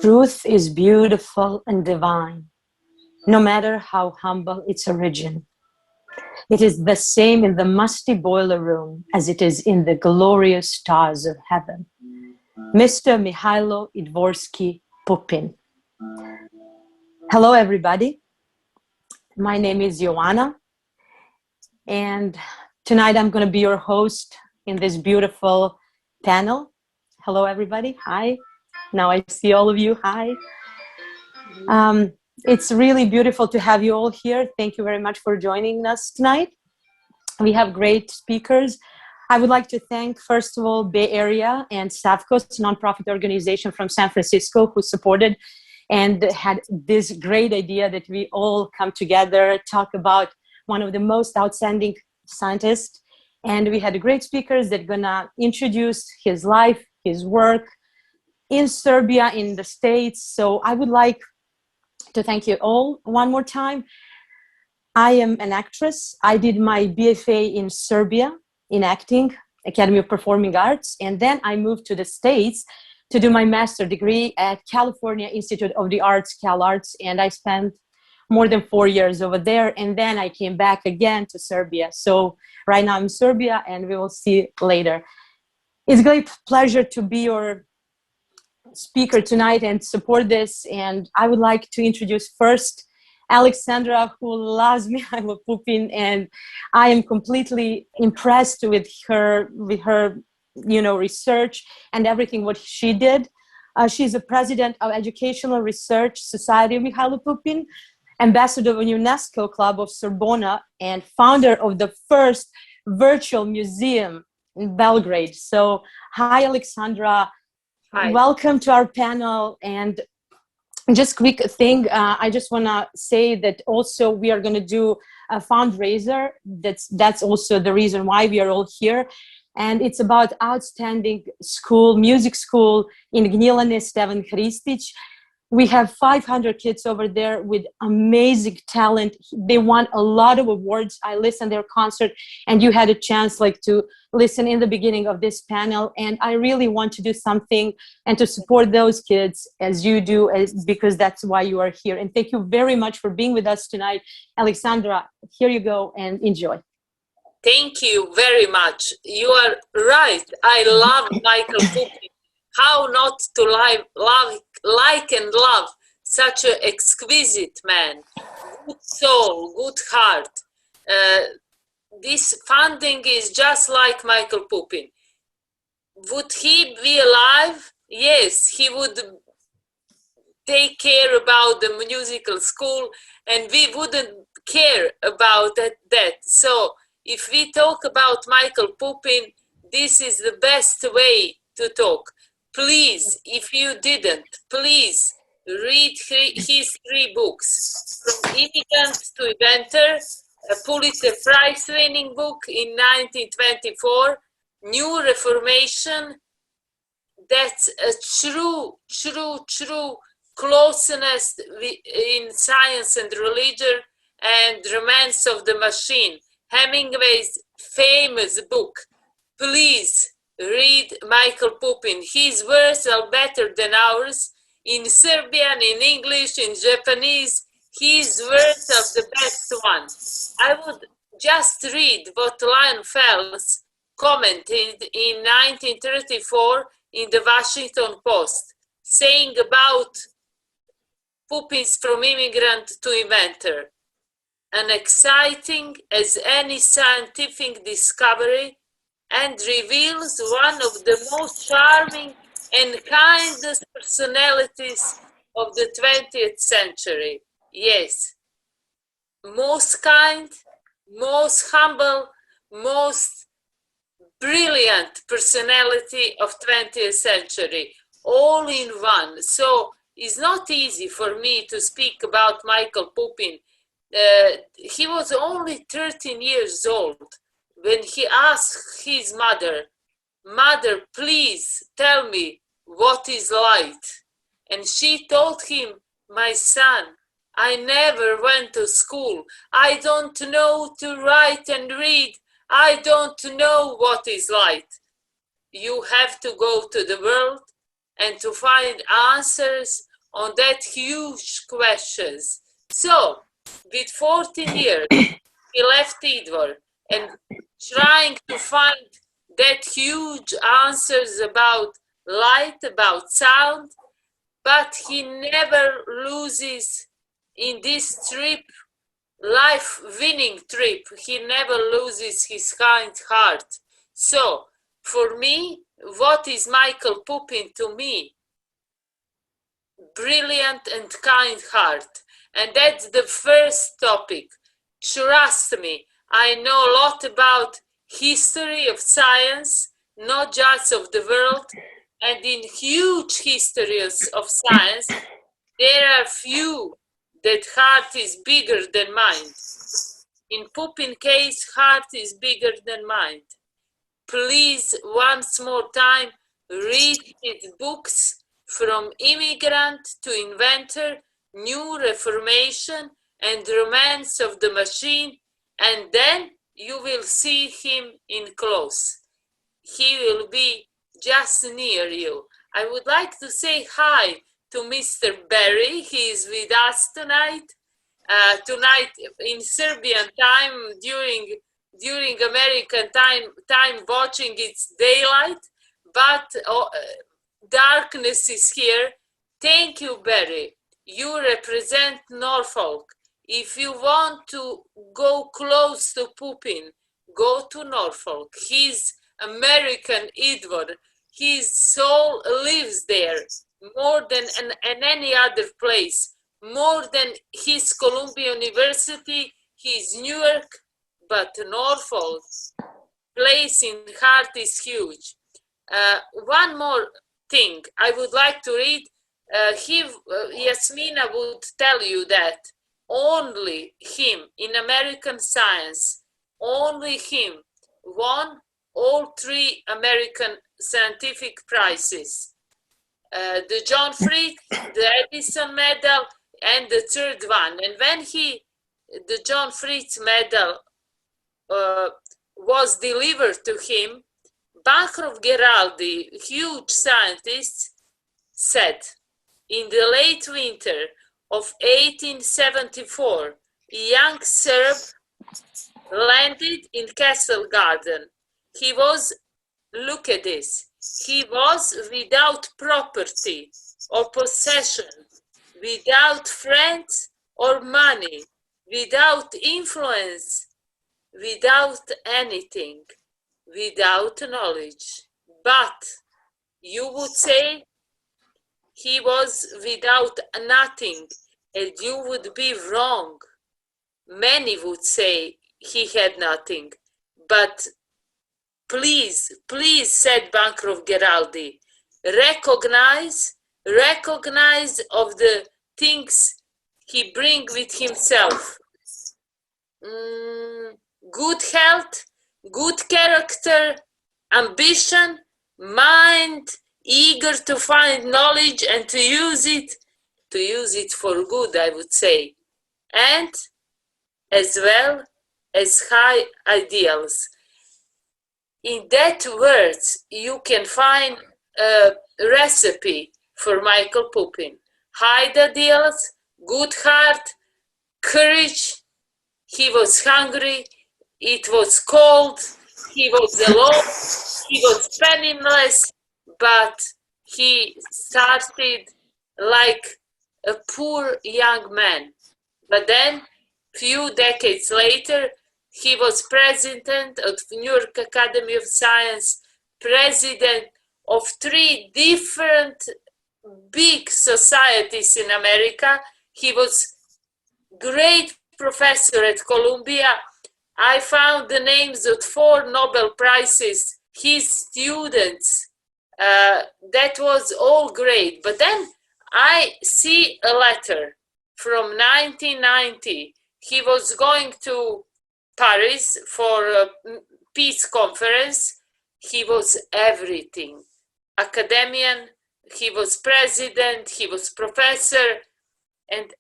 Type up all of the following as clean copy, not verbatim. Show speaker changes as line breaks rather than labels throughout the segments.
Truth is beautiful and divine, no matter how humble its origin. It is the same in the musty boiler room as it is in the glorious stars of heaven. Mr. Mihajlo Idvorski Pupin. Hello, everybody. My name is Joana, and tonight I'm going to be your host in this beautiful panel. Hello, everybody. Hi. Now I see all of you. Hi. It's really beautiful to have you all here. Thank you very much for joining us tonight. We have great speakers. I would like to thank, first of all, Bay Area and SAFKOS, nonprofit organization from San Francisco, who supported and had this great idea that we all come together, talk about one of the most outstanding scientists. And we had great speakers that are gonna introduce his life, his work in Serbia, in the States. So I would like to thank you all one more time. I am an actress. I did my BFA in Serbia in acting, Academy of Performing Arts. And then I moved to the States to do my master's degree at California Institute of the Arts, CalArts. And I spent more than 4 years over there. And then I came back again to Serbia. So right now I'm in Serbia, and we will see later. It's a great pleasure to be your speaker tonight and support this. And I would like to introduce first Aleksandra, who loves Mihajlo Pupin, and I am completely impressed with her research and everything what she did. She's the president of Educational Research Society of Mihajlo Pupin, ambassador of UNESCO Club of Sorbonne, and founder of the first virtual museum in Belgrade. So, hi, Aleksandra.
Hi.
Welcome to our panel. And just quick thing, I just want to say that also we are going to do a fundraiser. That's also the reason why we are all here. And it's about outstanding school, music school in Gnjilane, Stevan Hristić. We have 500 kids over there with amazing talent. They won a lot of awards. I listened to their concert, and you had a chance to listen in the beginning of this panel. And I really want to do something and to support those kids as you do, because that's why you are here. And thank you very much for being with us tonight. Aleksandra, here you go, and enjoy.
Thank you very much. You are right. I love Michael Pupin. How not to like and love such an exquisite man, good soul, good heart. This funding is just like Michael Pupin. Would he be alive? Yes, he would take care about the musical school, and we wouldn't care about that. So if we talk about Michael Pupin, this is the best way to talk. Please, if you didn't, please read his 3 books, From Immigrant to Inventor, a Pulitzer Prize-winning book in 1924, New Reformation. That's a true closeness in science and religion, and Romance of the Machine, Hemingway's famous book. Please read Michael Pupin. His words are better than ours. In Serbian, in English, in Japanese, his words are the best one. I would just read what Lion Fels commented in 1934 in the Washington Post, saying about Pupin's From Immigrant to Inventor. An exciting as any scientific discovery, and reveals one of the most charming and kindest personalities of the 20th century. Yes, most kind, most humble, most brilliant personality of 20th century, all in one. So it's not easy for me to speak about Michael Pupin. He was only 13 years old when he asked his mother, "Mother, please tell me what is light." And she told him, "My son, I never went to school. I don't know to write and read. I don't know what is light. You have to go to the world and to find answers on that huge questions. So, with 14 years, he left Idvor and trying to find that huge answers about light, about sound, but he never loses in this trip, life-winning trip, he never loses his kind heart. So, for me, what is Michael Pupin to me? Brilliant and kind heart. And that's the first topic. Trust me, I know a lot about history of science, not just of the world, and in huge histories of science, there are few that heart is bigger than mind. In Pupin case, heart is bigger than mind. Please, once more time, read his books from immigrant to inventor, new reformation and romance of the machine, and then you will see him in close. He will be just near you. I would like to say hi to Mr. Barry. He is with us tonight. Tonight in Serbian time, during American time watching, it's daylight, but darkness is here. Thank you, Barry. You represent Norfolk. If you want to go close to Pupin, go to Norfolk. He's American Idvor. His soul lives there more than in any other place, more than his Columbia University, his New York, but Norfolk place in heart is huge. One more thing I would like to read. Jasmina would tell you that only him in American science, only him won all 3 American scientific prizes. The John Frick, the Edison Medal, and the 3rd one. And when the John Frick Medal was delivered to him, Bancroft Geraldi, huge scientist, said, in the late winter of 1874, a young Serb landed in Castle Garden. He was, look at this, he was without property or possession, without friends or money, without influence, without anything, without knowledge. But you would say he was without nothing, and you would be wrong. Many would say he had nothing, but please, said Bancroft Geraldi, recognize of the things he brings with himself. Good health, good character, ambition, mind, eager to find knowledge and to use it for good, I would say, and as well as high ideals. In that words, you can find a recipe for Michael Pupin. High ideals, good heart, courage. He was hungry, it was cold, he was alone, he was penniless, but he started like a poor young man. But then, few decades later, he was president of the New York Academy of Science, president of 3 different big societies in America. He was great professor at Columbia. I found the names of 4 Nobel Prizes, his students. That was all great. But then I see a letter from 1990. He was going to Paris for a peace conference. He was everything. Academician, he was president, he was professor, and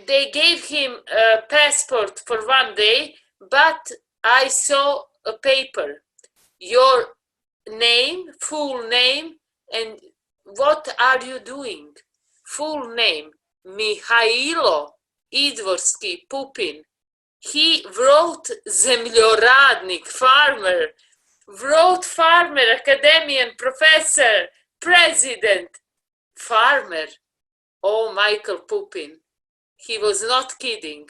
they gave him a passport for 1 day, but I saw a paper, your name, full name, and what are you doing? full name, Mihajlo Idvorski Pupin. He wrote zemljoradnik, farmer, wrote farmer, academician, professor, president, farmer. Oh, Michael Pupin. He was not kidding.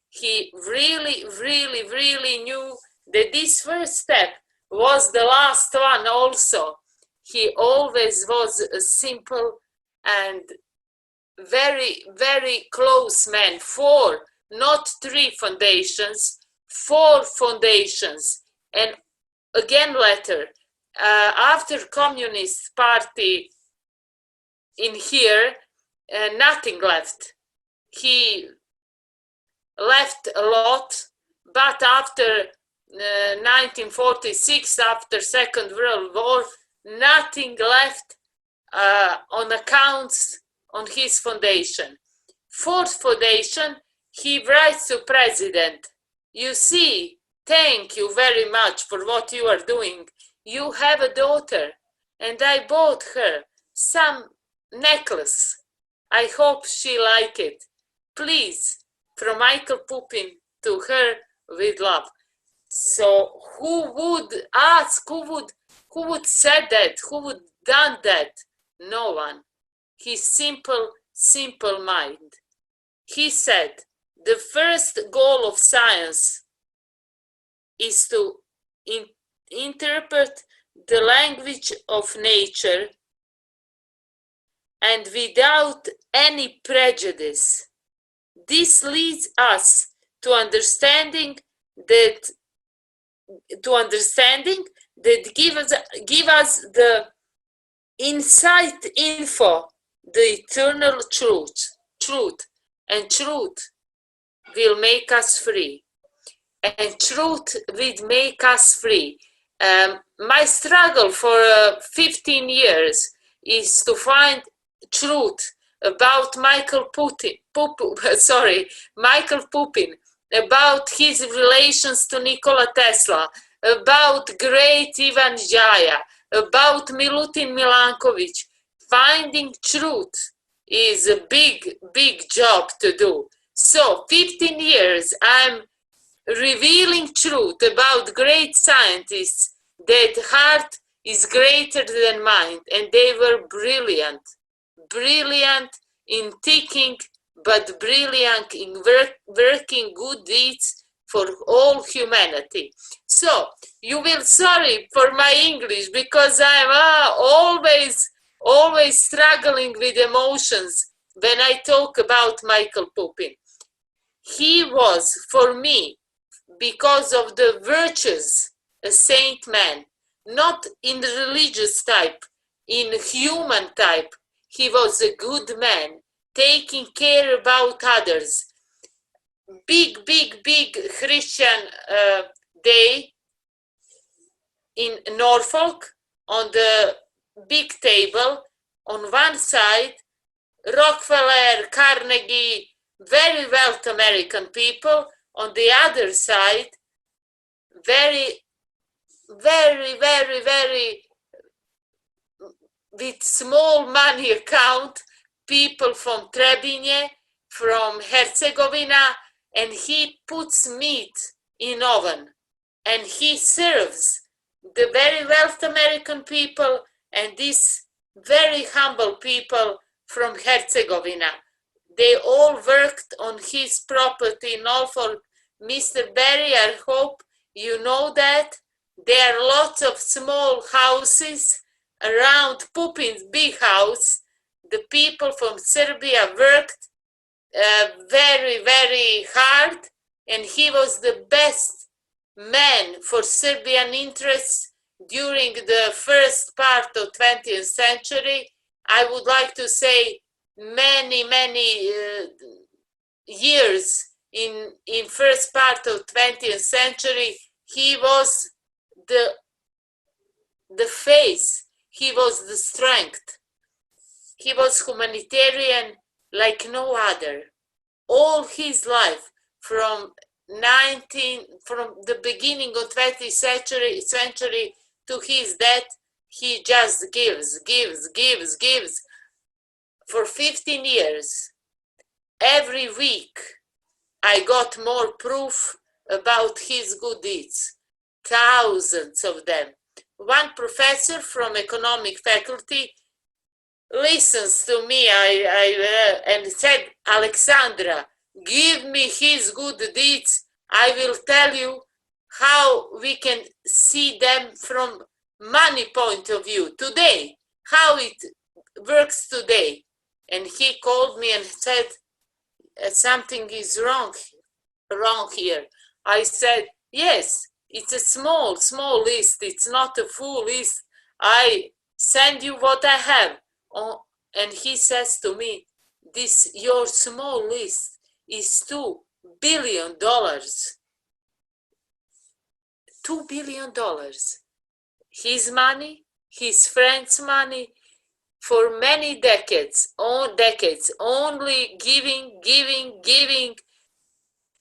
He really, really, really knew that this first step was the last one also. He always was a simple and very, very close man. 4, not 3 foundations, 4 foundations. And again later, after Communist Party in here, nothing left. He left a lot, but after 1946, after Second World War, nothing left on accounts on his foundation. 4th foundation, he writes to president, you see, thank you very much for what you are doing. You have a daughter, and I bought her some necklace. I hope she like it. Please, from Michael Pupin to her with love. So who would ask, who would say that, who would done that? No one. His simple mind. He said, the first goal of science is to interpret the language of nature and without any prejudice. This leads us to understanding that give us the insight info, the eternal truth, and truth will make us free. And truth will make us free. My struggle for 15 years is to find truth about Michael Pupin, about his relations to Nikola Tesla, about great Ivan Jaya, about Milutin Milanković. Finding truth is a big job to do. So 15 years I'm revealing truth about great scientists that heart is greater than mind, and they were brilliant in thinking, but brilliant in working good deeds for all humanity. So you will sorry for my English because I'm always struggling with emotions when I talk about Michael Pupin. He was, for me, because of the virtues, a saint man, not in the religious type, in human type. He was a good man, taking care about others. Big Christian day in Norfolk, on the big table, on one side, Rockefeller, Carnegie, very wealthy American people, on the other side, very with small money account, people from Trebinje, from Herzegovina, and he puts meat in oven and he serves the very wealthy American people and these very humble people from Herzegovina. They all worked on his property in Norfolk. Mr. Barry, I hope you know that. There are lots of small houses around Pupin's big house. The people from Serbia worked very hard, and he was the best man for Serbian interests during the first part of 20th century. I would like to say many years in first part of 20th century, he was the face, he was the strength, he was humanitarian like no other. All his life, from the beginning of 20th century to his death, he just gives. for 15 years, every week, I got more proof about his good deeds, thousands of them. One professor from economic faculty listens to me and said, Aleksandra, give me his good deeds. I will tell you how we can see them from money point of view today, how it works today. And he called me and said, something is wrong here. I said, yes, it's a small list. It's not a full list. I send you what I have. And he says to me, this your small list is $2 billion. $2 billion. His money, his friends' money, for many decades, only giving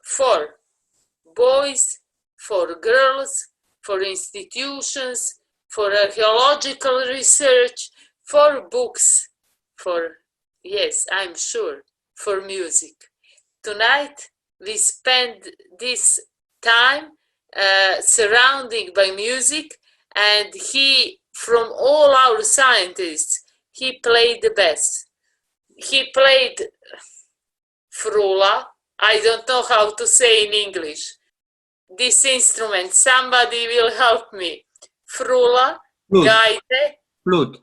for boys, for girls, for institutions, for archaeological research, for books, for, yes, I'm sure, for music. Tonight, we spend this time surrounded by music, and he, from all our scientists, he played the best. He played frula. I don't know how to say in English. This instrument, somebody will help me. Frula,
Flute.
gaite.
Flute.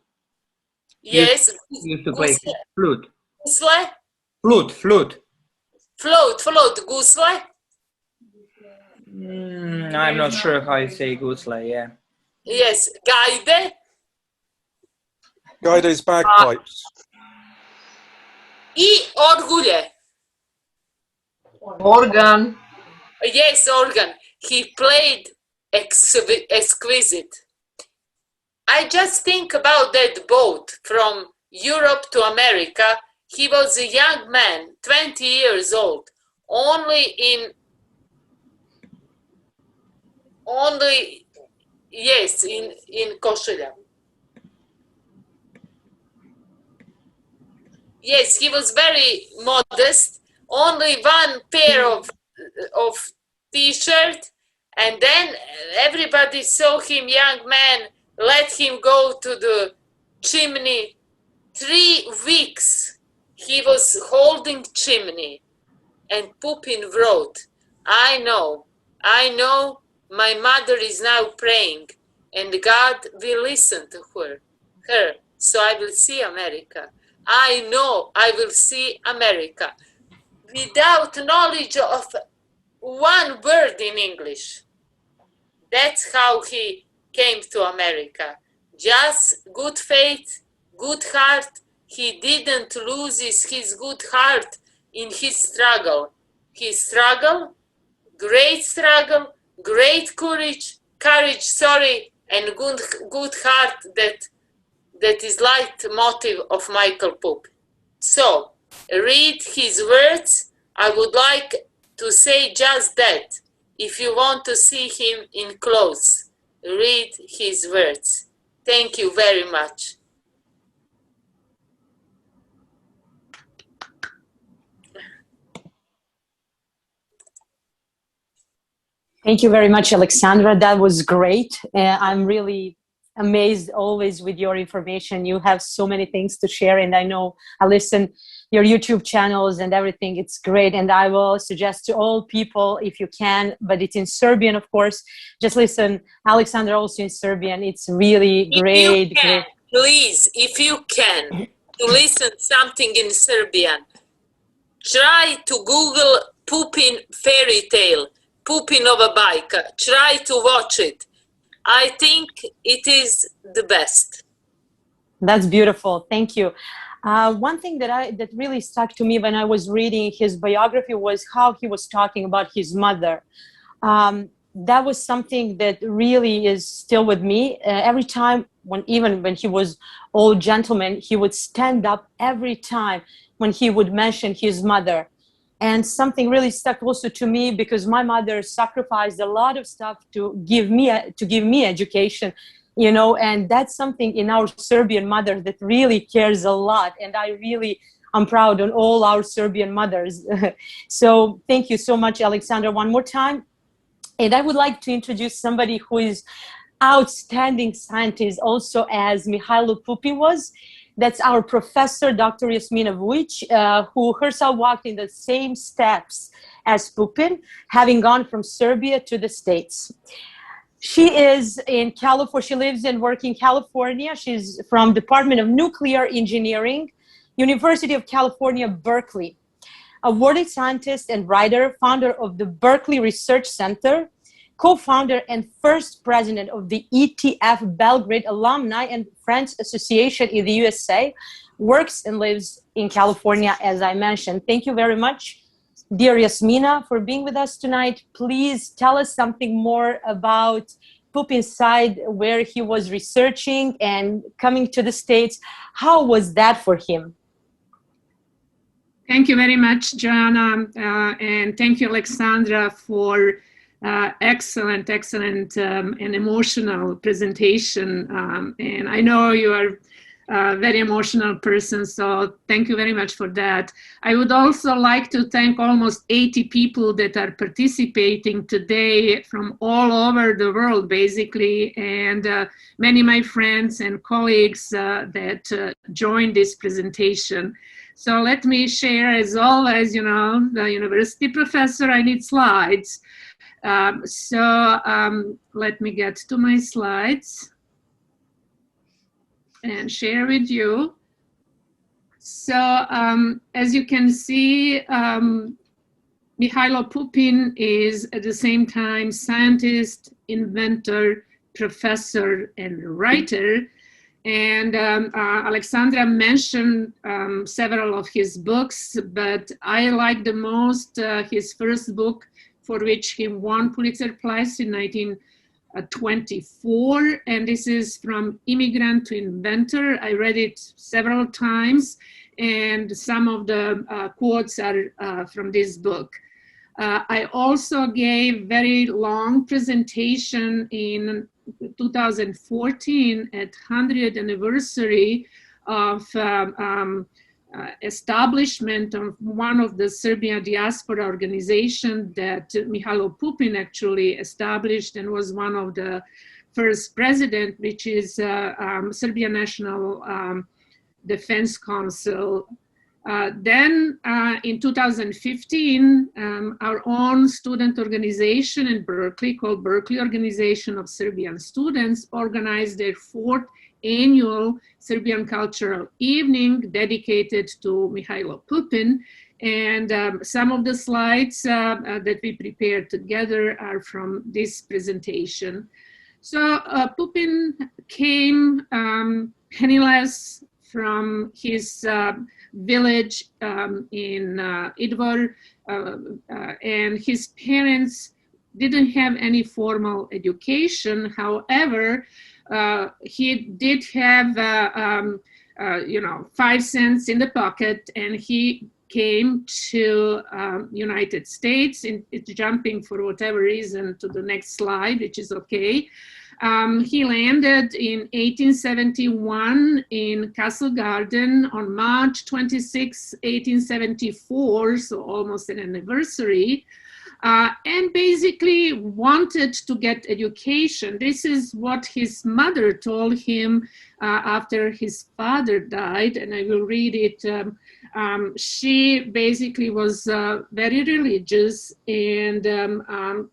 Yes.
Used to play flute.
Gusle?
Flute.
Gusle?
I'm not sure how you say gusle, yeah.
Yes. Gaide?
Gaide's bagpipes.
I orgulje.
Organ.
Yes, organ. He played exquisite. I just think about that boat from Europe to America. He was a young man, 20 years old, in Kosovo. Yes, he was very modest, only one pair of t-shirt, and then everybody saw him, young man, let him go to the chimney. 3 weeks he was holding chimney, and Pupin wrote, I know, my mother is now praying, and God will listen to her, so I will see America. I know I will see America, without knowledge of one word in English. That's how he came to America. Just good faith, good heart. He didn't lose his good heart in his struggle. His struggle, great courage, and good heart that is leitmotiv of Michael Pupin. So, read his words. I would like to say just that. If you want to see him in close, read his words. Thank you very much.
Thank you very much, Aleksandra. That was great. I'm really amazed always with your information. You have so many things to share, and I know I listen your YouTube channels and everything. It's great, and I will suggest to all people, if you can, but it's in Serbian, of course, just listen. Aleksandra also in Serbian. It's really great.
Please, if you can, to listen something in Serbian, try to Google Pupin fairy tale, Pupinova bajka. Try to watch it. I think it is the best.
That's beautiful. Thank you. One thing that really stuck to me when I was reading his biography was how he was talking about his mother. That was something that really is still with me. Every time, even when he was old gentleman, he would stand up every time when he would mention his mother. And something really stuck also to me because my mother sacrificed a lot of stuff to give me education. you know, and that's something in our Serbian mother that really cares a lot. And I'm proud on all our Serbian mothers. So thank you so much, Aleksandra, one more time. And I would like to introduce somebody who is outstanding scientist also as Mihajlo Pupin was. That's our professor, Dr. Jasmina Vujić, who herself walked in the same steps as Pupin, having gone from Serbia to the States. She is in California. She lives and works in California. She's from Department of Nuclear Engineering, University of California, Berkeley. Awarded scientist and writer, founder of the Berkeley Research Center, co-founder and first president of the ETF Belgrade Alumni and Friends Association in the USA, works and lives in California, as I mentioned. Thank you very much, dear Jasmina, for being with us tonight. Please tell us something more about Pupin's side, where he was researching and coming to the States. How was that for him?
Thank you very much, Joana, and thank you, Aleksandra, for excellent and emotional presentation. And I know you are a very emotional person, so thank you very much for that. I would also like to thank almost 80 people that are participating today from all over the world, basically, and many of my friends and colleagues that joined this presentation. So let me share, as always, you know, the university professor, I need slides. Let me get to my slides and share with you. So as you can see, Mihajlo Pupin is at the same time scientist, inventor, professor, and writer. And Aleksandra mentioned several of his books, but I like the most his first book, for which he won Pulitzer Prize in 1924. And this is From Immigrant to Inventor. I read it several times, and some of the quotes are from this book. I also gave very long presentation in 2014 at 100th anniversary of establishment of one of the Serbian diaspora organization that Mihajlo Pupin actually established and was one of the first president, which is Serbian National Defense Council. Then in 2015, our own student organization in Berkeley called Berkeley Organization of Serbian Students organized their 4th annual Serbian Cultural Evening dedicated to Mihajlo Pupin. And some of the slides that we prepared together are from this presentation. So Pupin came penniless from his village in Idvor, and his parents didn't have any formal education. However, he did have, 5 cents in the pocket, and he came to United States. It's jumping for whatever reason to the next slide, which is okay. He landed in 1871 in Castle Garden on March 26, 1874, so almost an anniversary, and basically wanted to get education. This is what his mother told him after his father died, and I will read it. She basically was very religious, and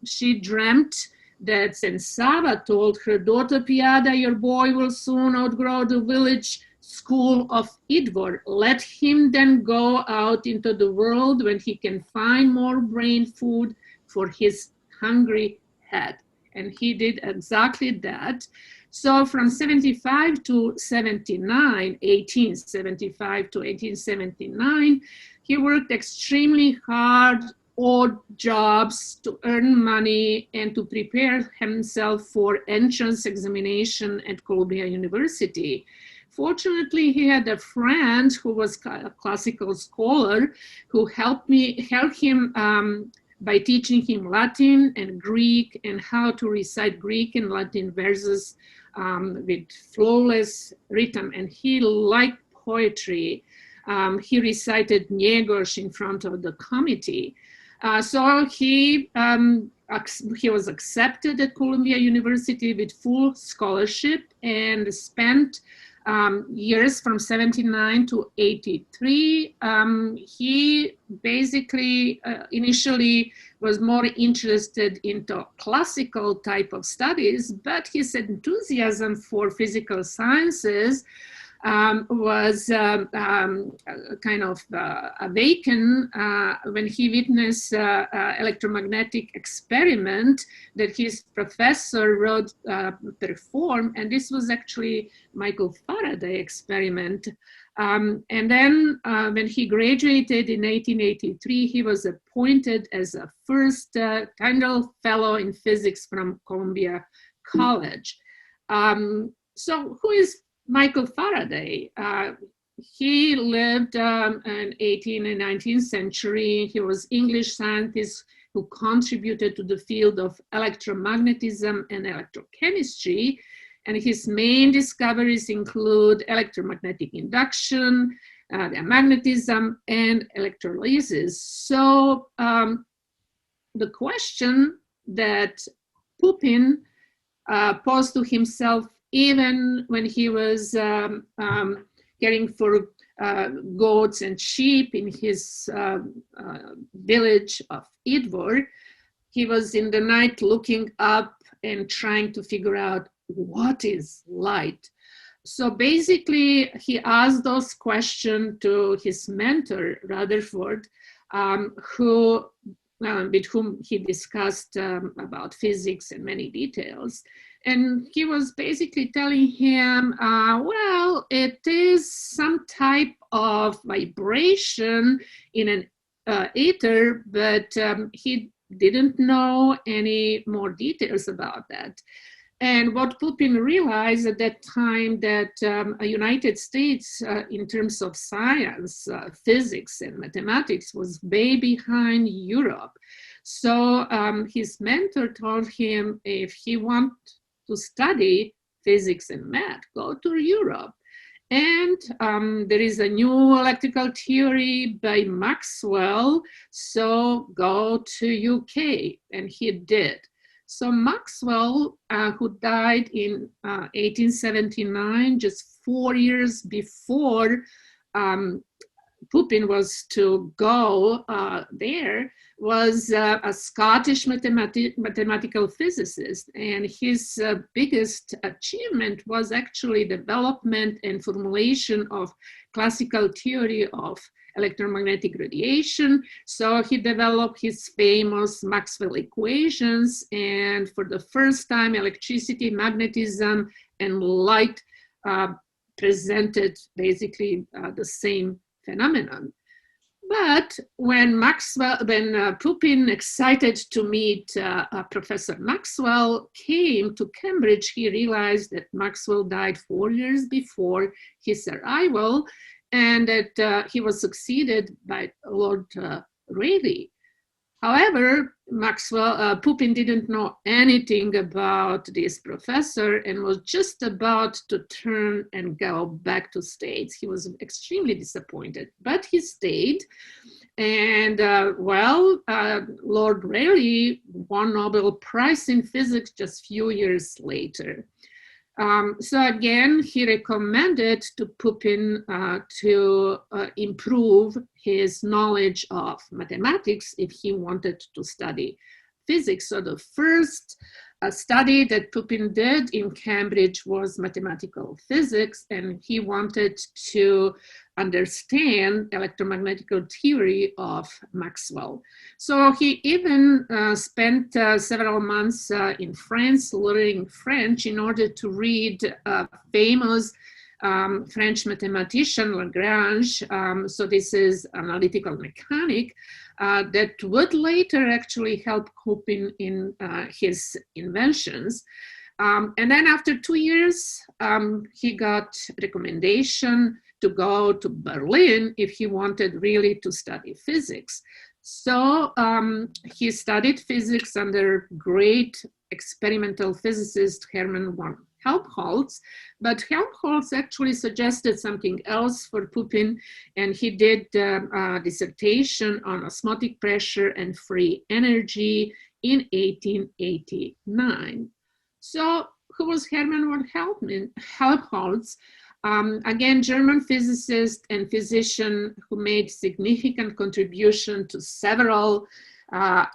she dreamt that Sensava told her daughter Piada, your boy will soon outgrow the village school of Idvor. Let him then go out into the world when he can find more brain food for his hungry head. And he did exactly that. So from 75 to 79, 1875 to 1879, he worked extremely hard, odd jobs to earn money and to prepare himself for entrance examination at Columbia University. Fortunately, he had a friend who was a classical scholar who helped him by teaching him Latin and Greek and how to recite Greek and Latin verses with flawless rhythm, and he liked poetry. He recited Njegoš in front of the committee. So he was accepted at Columbia University with full scholarship and spent years from 79 to 83. He basically initially was more interested into classical type of studies, but his enthusiasm for physical sciences was kind of awakened when he witnessed electromagnetic experiment that his professor wrote perform, and this was actually Michael Faraday experiment. And then when he graduated in 1883, he was appointed as a first Tyndall Fellow in Physics from Columbia College. So who is Michael Faraday? He lived in 18th and 19th century. He was English scientist who contributed to the field of electromagnetism and electrochemistry. And his main discoveries include electromagnetic induction, magnetism, and electrolysis. So the question that Pupin posed to himself even when he was caring for goats and sheep in his village of Idvor, he was in the night looking up and trying to figure out what is light. So basically, he asked those questions to his mentor, Rutherford, with whom he discussed about physics and many details. And he was basically telling him, well, it is some type of vibration in an ether, but he didn't know any more details about that. And what Pupin realized at that time that United States, in terms of science, physics, and mathematics, was way behind Europe. So his mentor told him, if he wants to study physics and math, go to Europe. And there is a new electrical theory by Maxwell, so go to UK, and he did. So Maxwell, who died in 1879, just 4 years before Pupin was to go there, was a Scottish mathematical physicist. And his biggest achievement was actually development and formulation of classical theory of electromagnetic radiation. So he developed his famous Maxwell equations, and for the first time, electricity, magnetism, and light presented basically the same phenomenon. But when Pupin, excited to meet Professor Maxwell, came to Cambridge, he realized that Maxwell died 4 years before his arrival, and that he was succeeded by Lord Rayleigh. However, Pupin didn't know anything about this professor and was just about to turn and go back to States. He was extremely disappointed, but he stayed. And Lord Rayleigh won Nobel Prize in Physics just a few years later. So again, he recommended to Pupin to improve his knowledge of mathematics if he wanted to study physics. So the first study that Pupin did in Cambridge was mathematical physics, and he wanted to understand electromagnetic theory of Maxwell. So he even spent several months in France learning French in order to read famous French mathematician Lagrange. So this is analytical mechanic that would later actually help Pupin in his inventions. And then after 2 years, he got recommendation to go to Berlin if he wanted really to study physics. So he studied physics under great experimental physicist Hermann von Helmholtz, but Helmholtz actually suggested something else for Pupin, and he did a dissertation on osmotic pressure and free energy in 1889. So who was Hermann von Helmholtz? Again, German physicist and physician who made significant contribution to several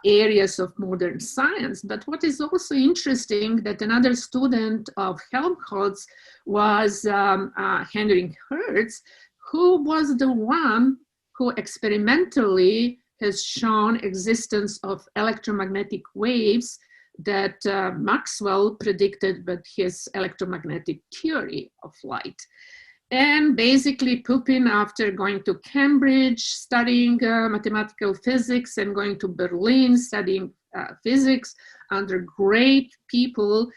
areas of modern science. But what is also interesting that another student of Helmholtz was Heinrich Hertz, who was the one who experimentally has shown existence of electromagnetic waves that Maxwell predicted with his electromagnetic theory of light. And basically Pupin, after going to Cambridge, studying mathematical physics, and going to Berlin, studying physics under great people,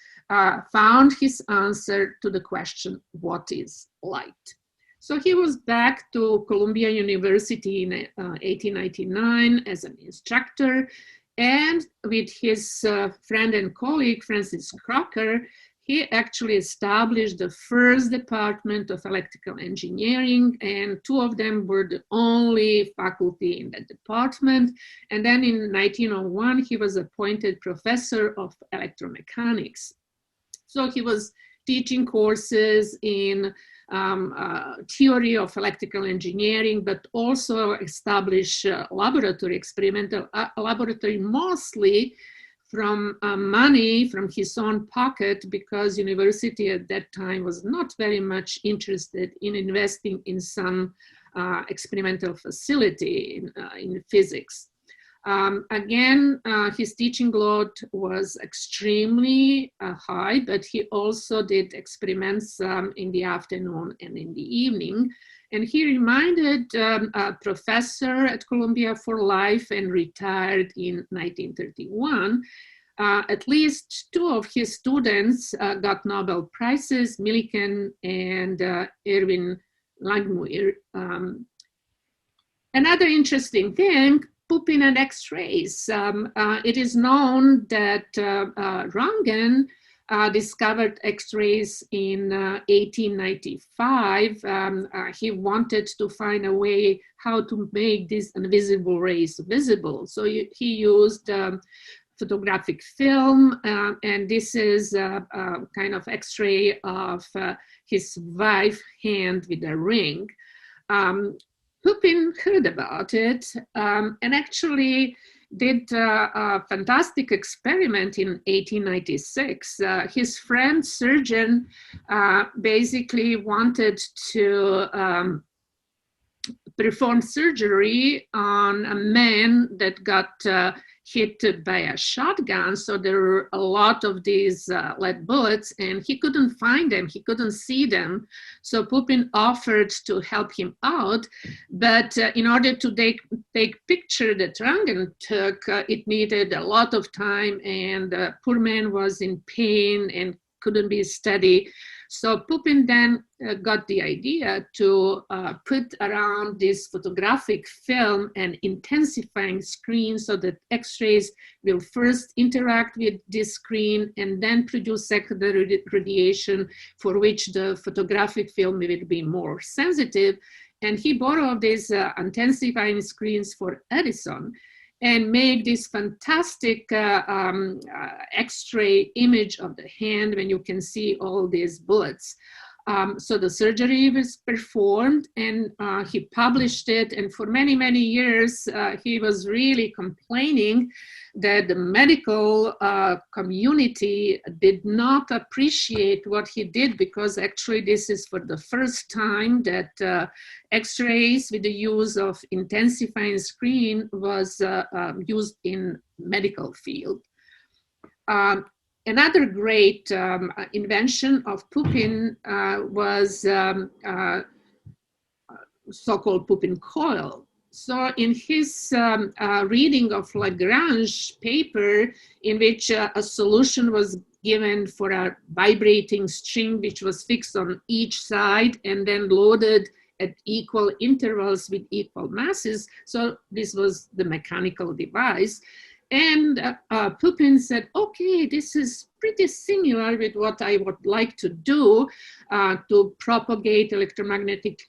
found his answer to the question, what is light? So he was back to Columbia University in 1899 as an instructor, and with his friend and colleague, Francis Crocker, he actually established the first department of electrical engineering, and two of them were the only faculty in that department. And then in 1901, he was appointed professor of electromechanics. So he was teaching courses in theory of electrical engineering, but also established experimental laboratory, mostly from money from his own pocket, because university at that time was not very much interested in investing in some experimental facility in physics. Again, his teaching load was extremely high, but he also did experiments in the afternoon and in the evening. And he reminded a professor at Columbia for life and retired in 1931. At least two of his students got Nobel Prizes, Millikan and Erwin Langmuir. Another interesting thing, Pupin and X-rays. It is known that Röntgen discovered X-rays in 1895. He wanted to find a way how to make these invisible rays visible. So he used photographic film, and this is a kind of X-ray of his wife's hand with a ring. Pupin heard about it and actually did a fantastic experiment in 1896. His friend surgeon basically wanted to perform surgery on a man that got hit by a shotgun. So there were a lot of these lead bullets, and he couldn't find them, he couldn't see them. So Pupin offered to help him out, but in order to take picture that Röntgen took, it needed a lot of time, and poor man was in pain and couldn't be steady. So Pupin then got the idea to put around this photographic film an intensifying screen so that X-rays will first interact with this screen and then produce secondary radiation for which the photographic film will be more sensitive. And he borrowed these intensifying screens for Edison and made this fantastic X-ray image of the hand when you can see all these bullets. So the surgery was performed, and he published it. And for many, many years, he was really complaining that the medical community did not appreciate what he did, because actually this is for the first time that X-rays with the use of intensifying screen was used in medical field. Another great invention of Pupin was so-called Pupin coil. So in his reading of Lagrange paper, in which a solution was given for a vibrating string which was fixed on each side and then loaded at equal intervals with equal masses. So this was the mechanical device. And Pupin said, okay, this is pretty similar with what I would like to do to propagate electromagnetic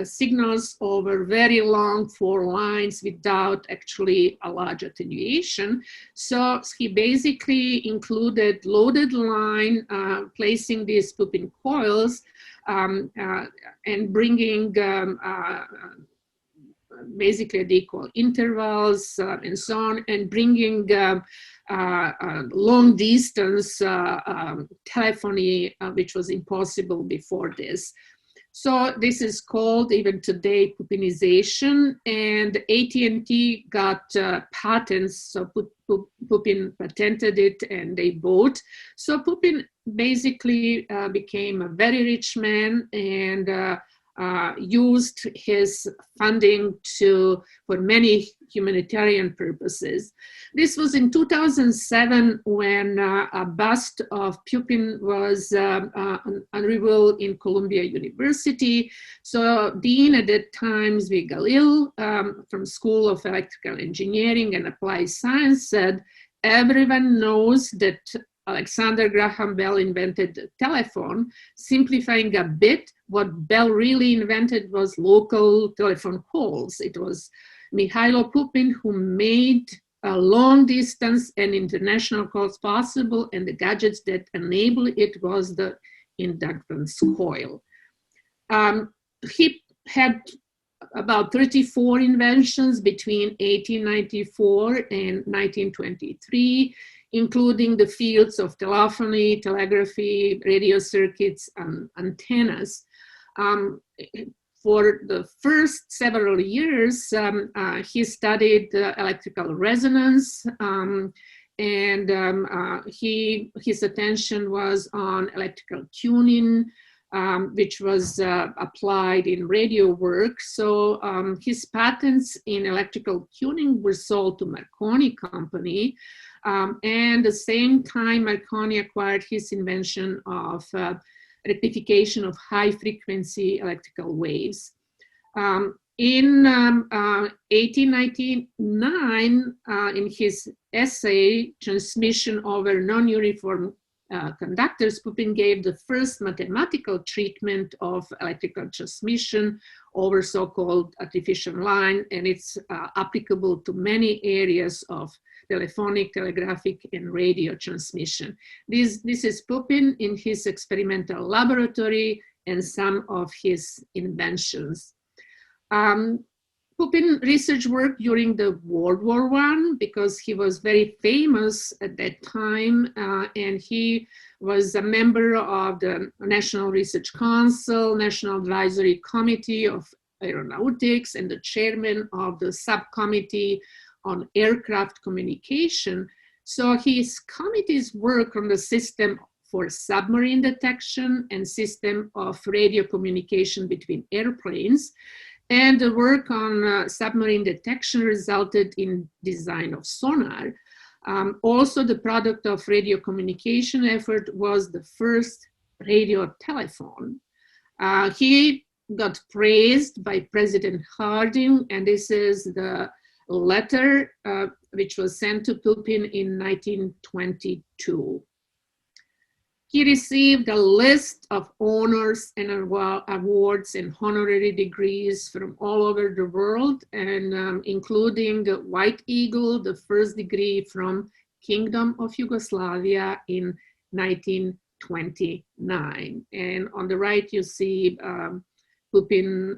signals over very long 4 lines without actually a large attenuation. So he basically included loaded line, placing these Pupin coils and bringing basically at equal intervals and so on, and bringing long distance telephony, which was impossible before this. So this is called even today Pupinization, and AT&T got patents, so Pupin patented it and they both. So Pupin basically became a very rich man and used his funding for many humanitarian purposes. This was in 2007 when a bust of Pupin was unrevealed in Columbia University. So Dean at that time, Zvi Galil, from School of Electrical Engineering and Applied Science, said, everyone knows that Alexander Graham Bell invented the telephone. Simplifying a bit, what Bell really invented was local telephone calls. It was Mihajlo Pupin who made long distance and international calls possible, and the gadgets that enabled it was the inductance coil. He had about 34 inventions between 1894 and 1923, including the fields of telephony, telegraphy, radio circuits, and antennas. For the first several years, he studied electrical resonance, and his attention was on electrical tuning, which was applied in radio work. So his patents in electrical tuning were sold to Marconi company. And at the same time, Marconi acquired his invention of rectification of high frequency electrical waves. In 1899, in his essay, Transmission over Non-Uniform Conductors, Pupin gave the first mathematical treatment of electrical transmission over so-called artificial line, and it's applicable to many areas of telephonic, telegraphic, and radio transmission. This is Pupin in his experimental laboratory and some of his inventions. Pupin research work during the World War I because he was very famous at that time, and he was a member of the National Research Council, National Advisory Committee of Aeronautics, and the chairman of the subcommittee on aircraft communication. So his committees work on the system for submarine detection and system of radio communication between airplanes. And the work on submarine detection resulted in design of sonar. Also, the product of radio communication effort was the first radio telephone. He got praised by President Harding, and this is the letter which was sent to Pupin in 1922. He received a list of honors and awards and honorary degrees from all over the world, and including the White Eagle, the first degree from Kingdom of Yugoslavia in 1929. And on the right, you see Pupin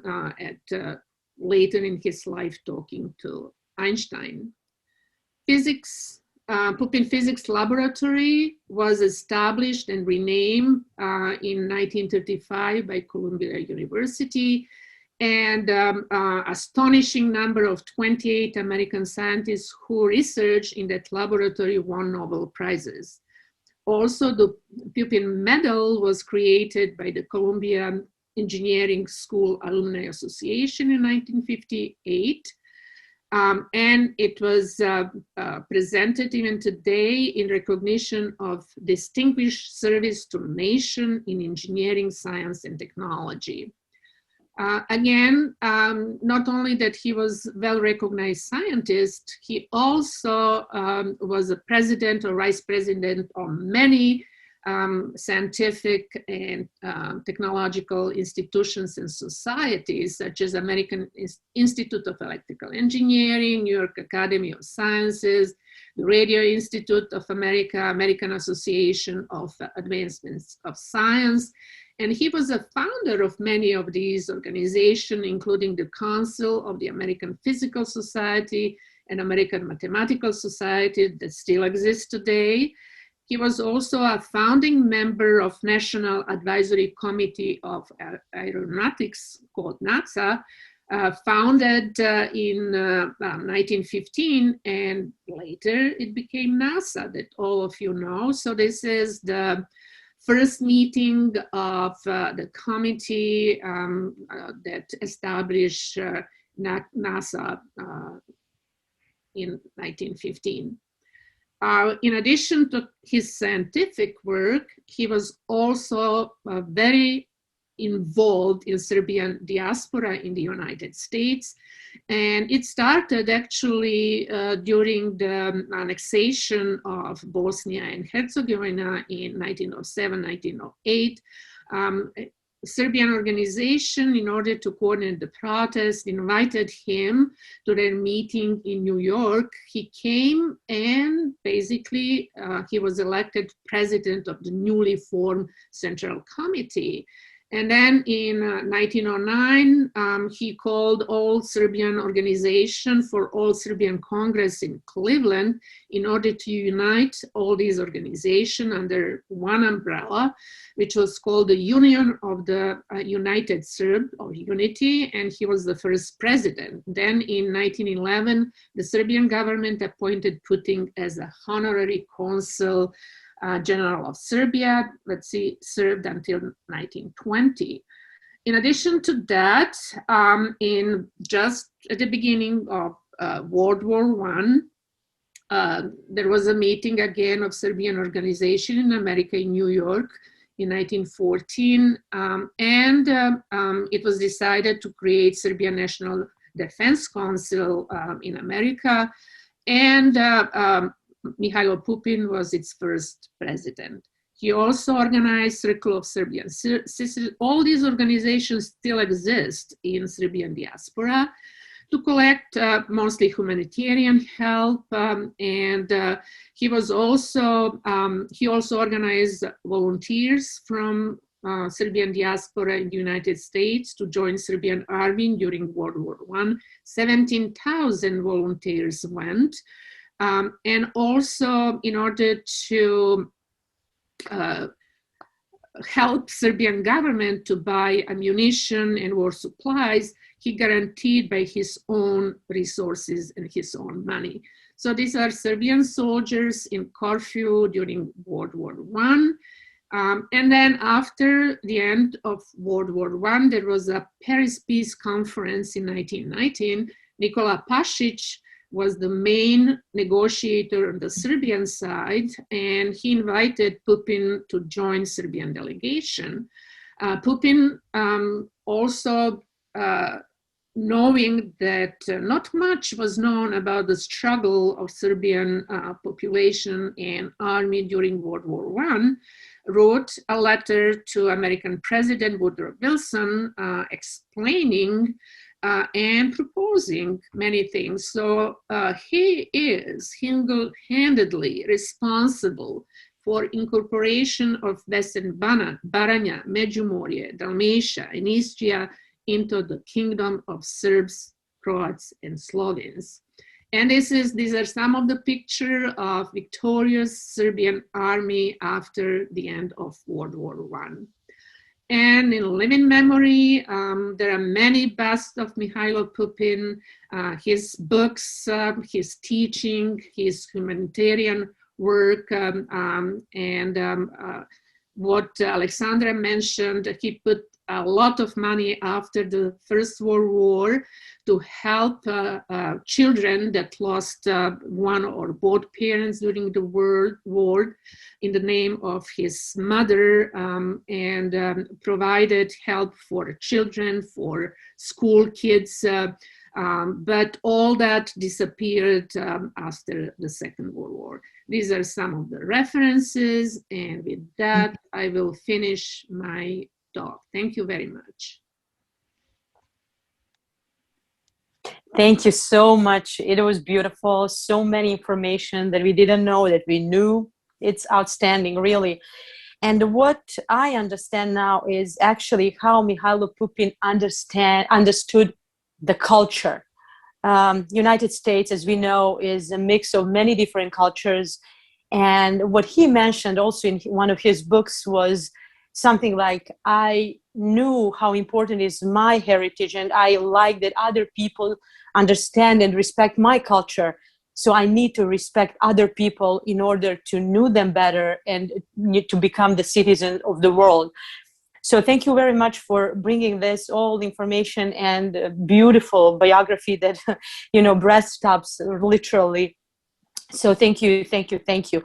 later in his life talking to Einstein. Pupin Physics Laboratory was established and renamed in 1935 by Columbia University, and astonishing number of 28 American scientists who researched in that laboratory won Nobel Prizes. Also, the Pupin Medal was created by the Columbia Engineering School Alumni Association in 1958. And it was presented even today in recognition of distinguished service to the nation in engineering, science, and technology. Again, not only that he was well-recognized scientist, he also was a president or vice president of many scientific and technological institutions and societies, such as American Institute of Electrical Engineering, New York Academy of Sciences, the Radio Institute of America, American Association of Advancements of Science. And he was a founder of many of these organizations, including the Council of the American Physical Society and American Mathematical Society that still exists today. He was also a founding member of National Advisory Committee of Aeronautics, called NASA, founded in 1915, and later it became NASA, that all of you know. So this is the first meeting of the committee that established NASA in 1915. In addition to his scientific work, he was also very involved in Serbian diaspora in the United States. And it started actually during the annexation of Bosnia and Herzegovina in 1907, 1908. Serbian organization, in order to coordinate the protest, invited him to their meeting in New York. He came, and basically he was elected president of the newly formed Central Committee. And then in 1909, he called all Serbian organization for all Serbian Congress in Cleveland in order to unite all these organizations under one umbrella, which was called the Union of the United Serb, or Unity, and he was the first president. Then in 1911, the Serbian government appointed Pupin as a honorary consul General of Serbia, served until 1920. In addition to that, in just at the beginning of World War I, there was a meeting again of Serbian organization in America, in New York, in 1914, and it was decided to create Serbian National Defense Council in America, and Mihajlo Pupin was its first president. He also organized Circle of Serbian Sisters. All these organizations still exist in Serbian diaspora to collect mostly humanitarian help, and he also organized volunteers from Serbian diaspora in the United States to join Serbian army during World War I. 17,000 volunteers went. And also, in order to help Serbian government to buy ammunition and war supplies, he guaranteed by his own resources and his own money. So these are Serbian soldiers in Corfu during World War I. And then after the end of World War I, there was a Paris Peace Conference in 1919. Nikola Tasić was the main negotiator on the Serbian side, and he invited Pupin to join Serbian delegation. Pupin also, knowing that not much was known about the struggle of Serbian population and army during World War I, wrote a letter to American President Woodrow Wilson explaining and proposing many things. So he is single-handedly responsible for incorporation of Western Baranja, Međimurje, Dalmatia, and Istria into the kingdom of Serbs, Croats, and Slovenes. And these are some of the pictures of victorious Serbian army after the end of World War I. And in living memory, there are many busts of Mihajlo Pupin, his books, his teaching, his humanitarian work, and what Aleksandra mentioned, he put a lot of money after the First World War to help children that lost one or both parents during the World War in the name of his mother, and provided help for children, for school kids, but all that disappeared after the Second World War. These are some of the references, and with that, I will finish my talk. Thank you very much.
Thank you so much. It was beautiful. So many information that we didn't know that we knew. It's outstanding, really. And what I understand now is actually how Mihajlo Pupin understood the culture. United States, as we know, is a mix of many different cultures. And what he mentioned also in one of his books was something like, I knew how important is my heritage, and I like that other people understand and respect my culture. So I need to respect other people in order to know them better and to become the citizen of the world. So thank you very much for bringing this all information and beautiful biography that, you know, breath stops literally. So thank you, thank you, thank you.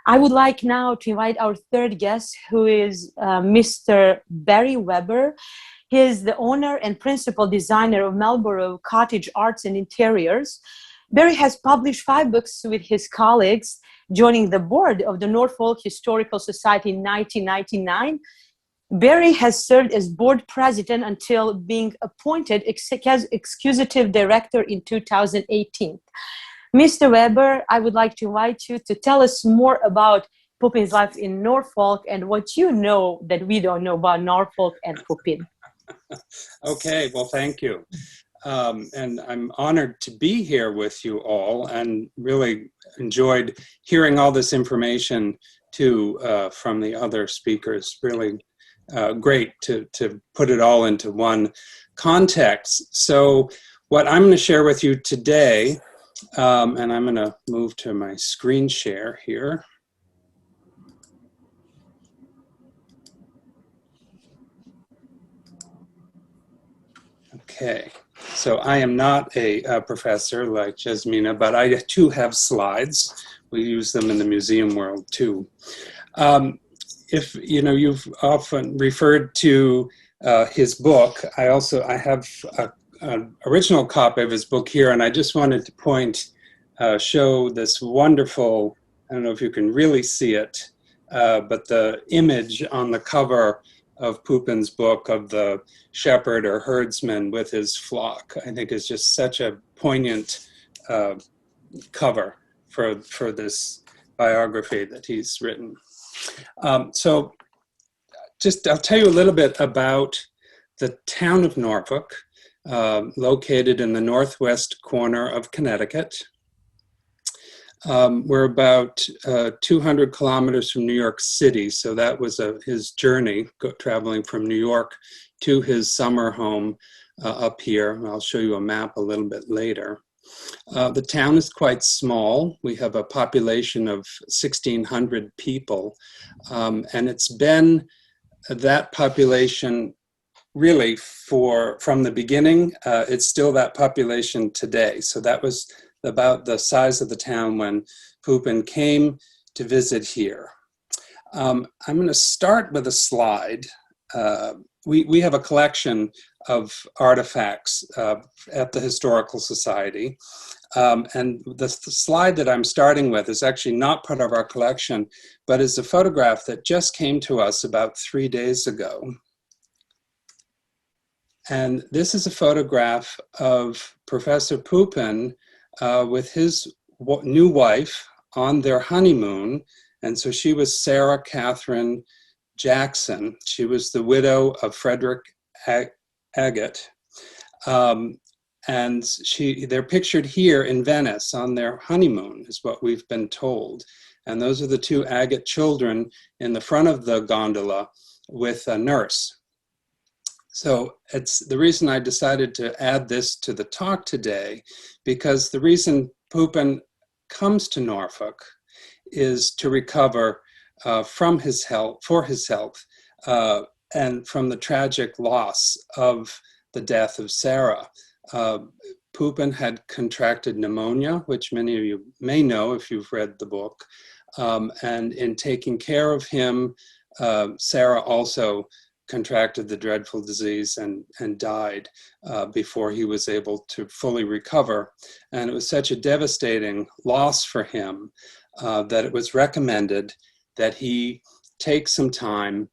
I would like now to invite our third guest, who is Mr. Barry Weber. He is the owner and principal designer of Marlborough Cottage Arts and Interiors. Barry has published 5 books with his colleagues, joining the board of the Norfolk Historical Society in 1999. Barry has served as board president until being appointed executive director in 2018. Mr. Weber, I would like to invite you to tell us more about Pupin's life in Norfolk and what you know that we don't know about Norfolk and Pupin.
Okay, well, thank you. And I'm honored to be here with you all, and really enjoyed hearing all this information too from the other speakers. Really great to put it all into one context. So what I'm going to share with you today, and I'm going to move to my screen share here. Okay, so I am not a professor like Jasmina, but I too have slides. We use them in the museum world too. If you know, you've often referred to his book. I have an original copy of his book here, and I just wanted to show this wonderful, I don't know if you can really see it, but the image on the cover of Pupin's book of the shepherd or herdsman with his flock, I think is just such a poignant cover for this biography that he's written. So I'll tell you a little bit about the town of Norfolk, located in the northwest corner of Connecticut. We're about 200 kilometers from New York City, so that was his journey, traveling from New York to his summer home up here. I'll show you a map a little bit later. The town is quite small. We have a population of 1,600 people, and it's been that population really from the beginning. It's still that population today. So that was about the size of the town when Pupin came to visit here. I'm going to start with a slide. We have a collection of artifacts at the Historical Society. And the slide that I'm starting with is actually not part of our collection, but is a photograph that just came to us about 3 days ago. And this is a photograph of Professor Pupin with his new wife on their honeymoon. And so she was Sarah Catherine Jackson. She was the widow of Frederick Agate. And they're pictured here in Venice on their honeymoon, is what we've been told. And those are the 2 Agate children in the front of the gondola with a nurse. So it's the reason I decided to add this to the talk today, because the reason Pupin comes to Norfolk is to recover for his health and from the tragic loss of the death of Sarah. Pupin had contracted pneumonia, which many of you may know if you've read the book. And in taking care of him, Sarah also contracted the dreadful disease and died before he was able to fully recover. And it was such a devastating loss for him that it was recommended that he take some time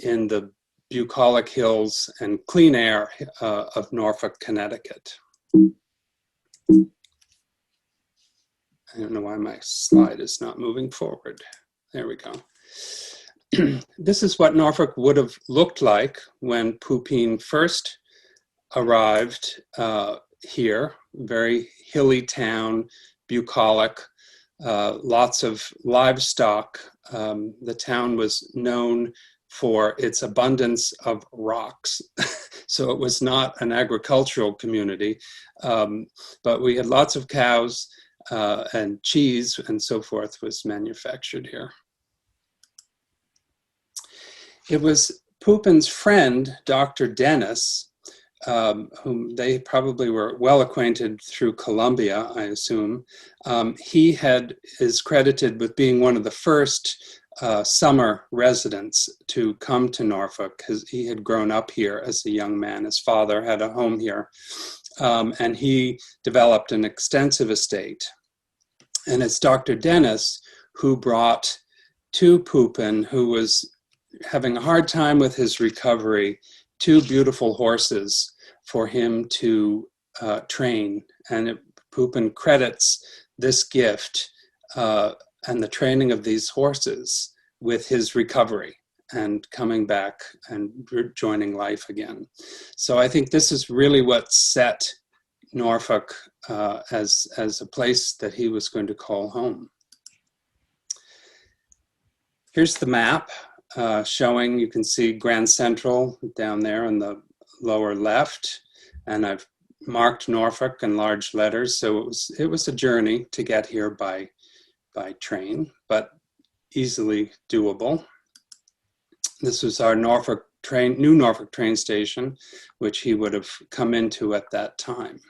in the bucolic hills and clean air of Norfolk, Connecticut. I don't know why my slide is not moving forward. There we go. This is what Norfolk would have looked like when Pupin first arrived here. Very hilly town, bucolic, lots of livestock. The town was known for its abundance of rocks. So it was not an agricultural community, but we had lots of cows and cheese and so forth was manufactured here. It was Pupin's friend, Dr. Dennis, whom they probably were well acquainted through Columbia, I assume. He is credited with being one of the first summer residents to come to Norfolk, because he had grown up here as a young man. His father had a home here, and he developed an extensive estate. And it's Dr. Dennis who brought to Pupin, who was having a hard time with his recovery, 2 beautiful horses for him to train. And Pupin credits this gift and the training of these horses with his recovery and coming back and joining life again. So I think this is really what set Norfolk as a place that he was going to call home. Here's the map showing, you can see Grand Central down there in the lower left, and I've marked Norfolk in large letters. So it was a journey to get here by train, but easily doable. This was our new Norfolk train station, which he would have come into at that time.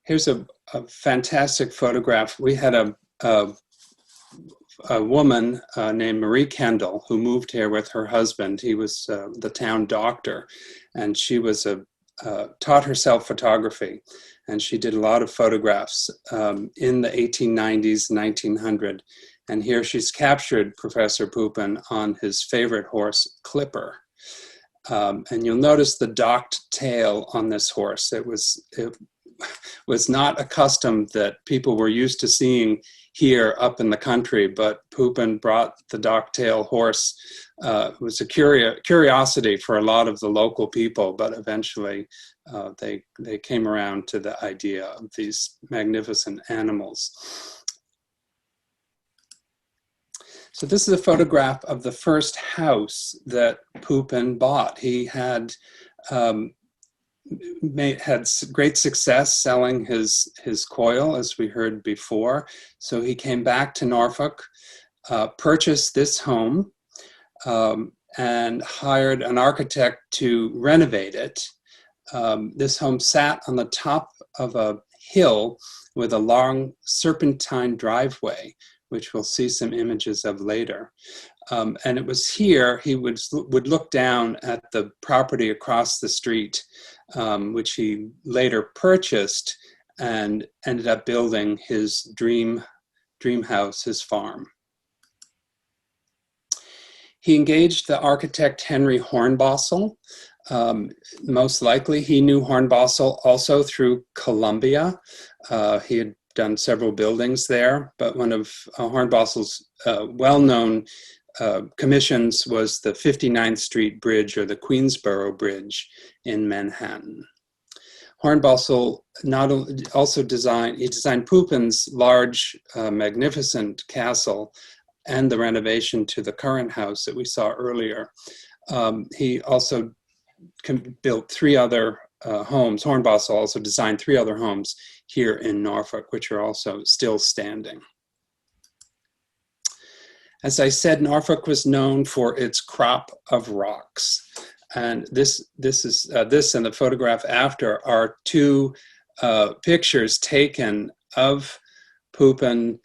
Here's a fantastic photograph. We had a woman named Marie Kendall who moved here with her husband. He was the town doctor, and she was taught herself photography, and she did a lot of photographs in the 1890s, 1900. And here she's captured Professor Pupin on his favorite horse, Clipper. And you'll notice the docked tail on this horse. It was not a custom that people were used to seeing here up in the country, but Pupin brought the dock-tail horse. It was a curiosity for a lot of the local people, but eventually they came around to the idea of these magnificent animals. So this is a photograph of the first house that Pupin bought. He had great success selling his coil, as we heard before. So he came back to Norfolk, purchased this home, and hired an architect to renovate it. This home sat on the top of a hill with a long serpentine driveway, which we'll see some images of later. And it was here he would look down at the property across the street, which he later purchased and ended up building his dream house, his farm. He engaged the architect Henry Hornbostel. Most likely he knew Hornbostel also through Columbia. He had done several buildings there, but one of Hornbostel's well-known commissions was the 59th Street Bridge, or the Queensboro Bridge in Manhattan. Hornbostel also designed Pupin's large, magnificent castle and the renovation to the current house that we saw earlier. He also built 3 other homes. Hornbostel also designed 3 other homes here in Norfolk, which are also still standing. As I said, Norfolk was known for its crop of rocks. And this and the photograph after are two pictures taken of Pupin's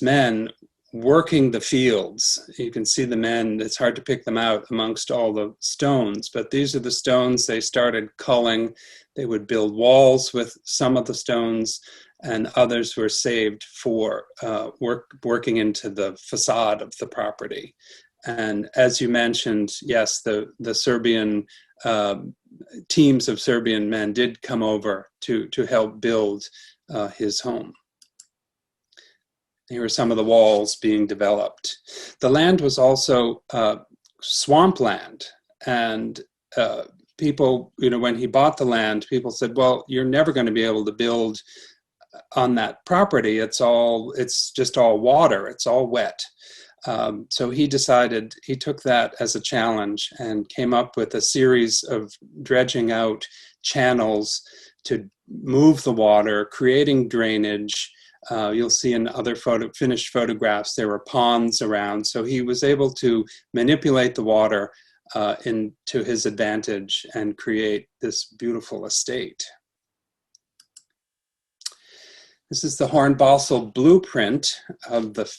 men working the fields. You can see the men, it's hard to pick them out amongst all the stones, but these are the stones they started culling. They would build walls with some of the stones, and others were saved for working into the facade of the property. And as you mentioned, yes, the Serbian teams of Serbian men did come over to help build his home. Here are some of the walls being developed. The land was also swampland, and people, when he bought the land, people said, well, you're never going to be able to build on that property. It's just all water, it's all wet. So he decided, he took that as a challenge and came up with a series of dredging out channels to move the water, creating drainage. You'll see in other finished photographs, there were ponds around. So he was able to manipulate the water into his advantage and create this beautiful estate. This is the Hornbostel blueprint of the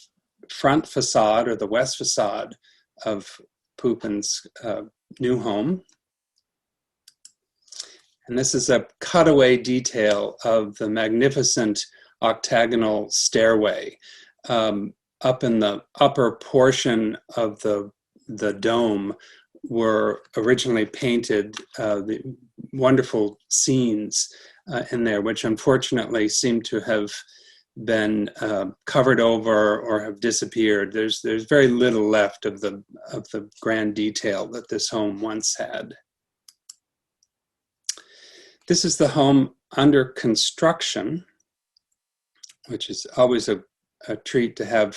front facade, or the west facade, of Pupin's new home. And this is a cutaway detail of the magnificent octagonal stairway. Up in the upper portion of the dome were originally painted the wonderful scenes in there, which unfortunately seem to have been covered over or have disappeared. There's very little left of the grand detail that this home once had. This is the home under construction, which is always a treat to